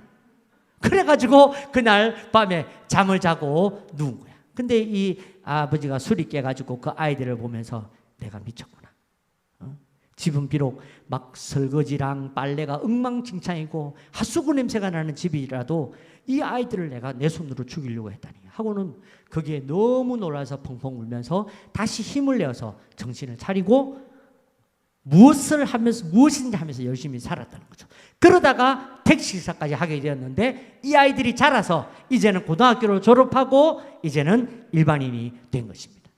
그래가지고 그날 밤에 잠을 자고 누운 거야. 근데 이 아버지가 술이 깨가지고 그 아이들을 보면서 내가 미쳤구나. 집은 비록 막 설거지랑 빨래가 엉망진창이고 핫수구 냄새가 나는 집이라도 이 아이들을 내가 내 손으로 죽이려고 했다니 하고는 거기에 너무 놀라서 펑펑 울면서 다시 힘을 내어서 정신을 차리고 무엇을 하면서 무엇인지 하면서 열심히 살았다는 거죠. 그러다가 택시기사까지 하게 되었는데 이 아이들이 자라서 이제는 고등학교를 졸업하고 이제는 일반인이 된 것입니다.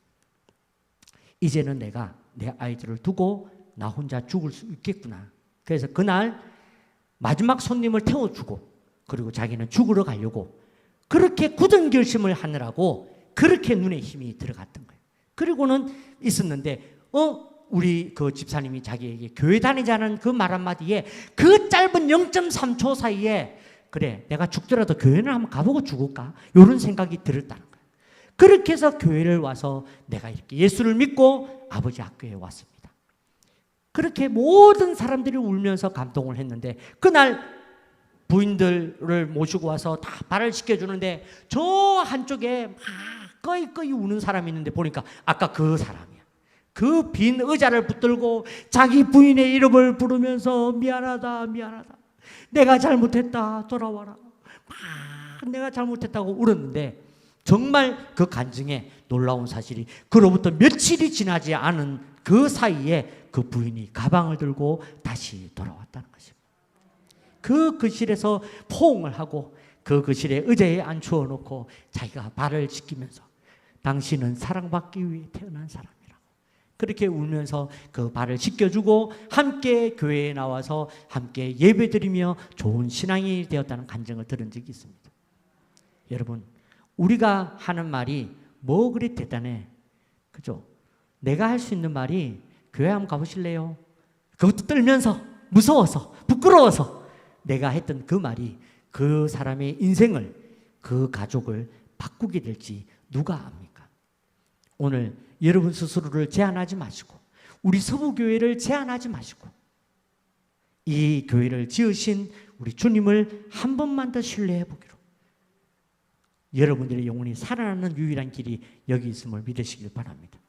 이제는 내가 내 아이들을 두고 나 혼자 죽을 수 있겠구나. 그래서 그날 마지막 손님을 태워주고 그리고 자기는 죽으러 가려고 그렇게 굳은 결심을 하느라고 그렇게 눈에 힘이 들어갔던 거예요. 그리고는 있었는데 우리 그 집사님이 자기에게 교회 다니자는 그 말 한마디에 그 짧은 0.3초 사이에 그래 내가 죽더라도 교회를 한번 가보고 죽을까? 이런 생각이 들었다는 거예요. 그렇게 해서 교회를 와서 내가 이렇게 예수를 믿고 아버지 학교에 왔습니다. 그렇게 모든 사람들이 울면서 감동을 했는데 그날 부인들을 모시고 와서 다 발을 씻겨주는데 저 한쪽에 막 꺼이꺼이 우는 사람이 있는데 보니까 아까 그 사람이야. 그 빈 의자를 붙들고 자기 부인의 이름을 부르면서 미안하다 미안하다 내가 잘못했다 돌아와라 막 내가 잘못했다고 울었는데 정말 그 간증에 놀라운 사실이 그로부터 며칠이 지나지 않은 그 사이에 그 부인이 가방을 들고 다시 돌아왔다는 것입니다. 그 거실에서 포옹을 하고 그 거실에 의자에 앉혀 놓고 자기가 발을 씻기면서 당신은 사랑받기 위해 태어난 사람이라고 그렇게 울면서 그 발을 씻겨주고 함께 교회에 나와서 함께 예배드리며 좋은 신앙이 되었다는 간증을 들은 적이 있습니다. 여러분 우리가 하는 말이 뭐 그리 대단해 그죠? 내가 할 수 있는 말이 교회 한번 가보실래요? 그것도 떨면서 무서워서 부끄러워서 내가 했던 그 말이 그 사람의 인생을 그 가족을 바꾸게 될지 누가 압니까? 오늘 여러분 스스로를 제한하지 마시고 우리 서부교회를 제한하지 마시고 이 교회를 지으신 우리 주님을 한 번만 더 신뢰해 보기로 여러분들의 영혼이 살아나는 유일한 길이 여기 있음을 믿으시길 바랍니다.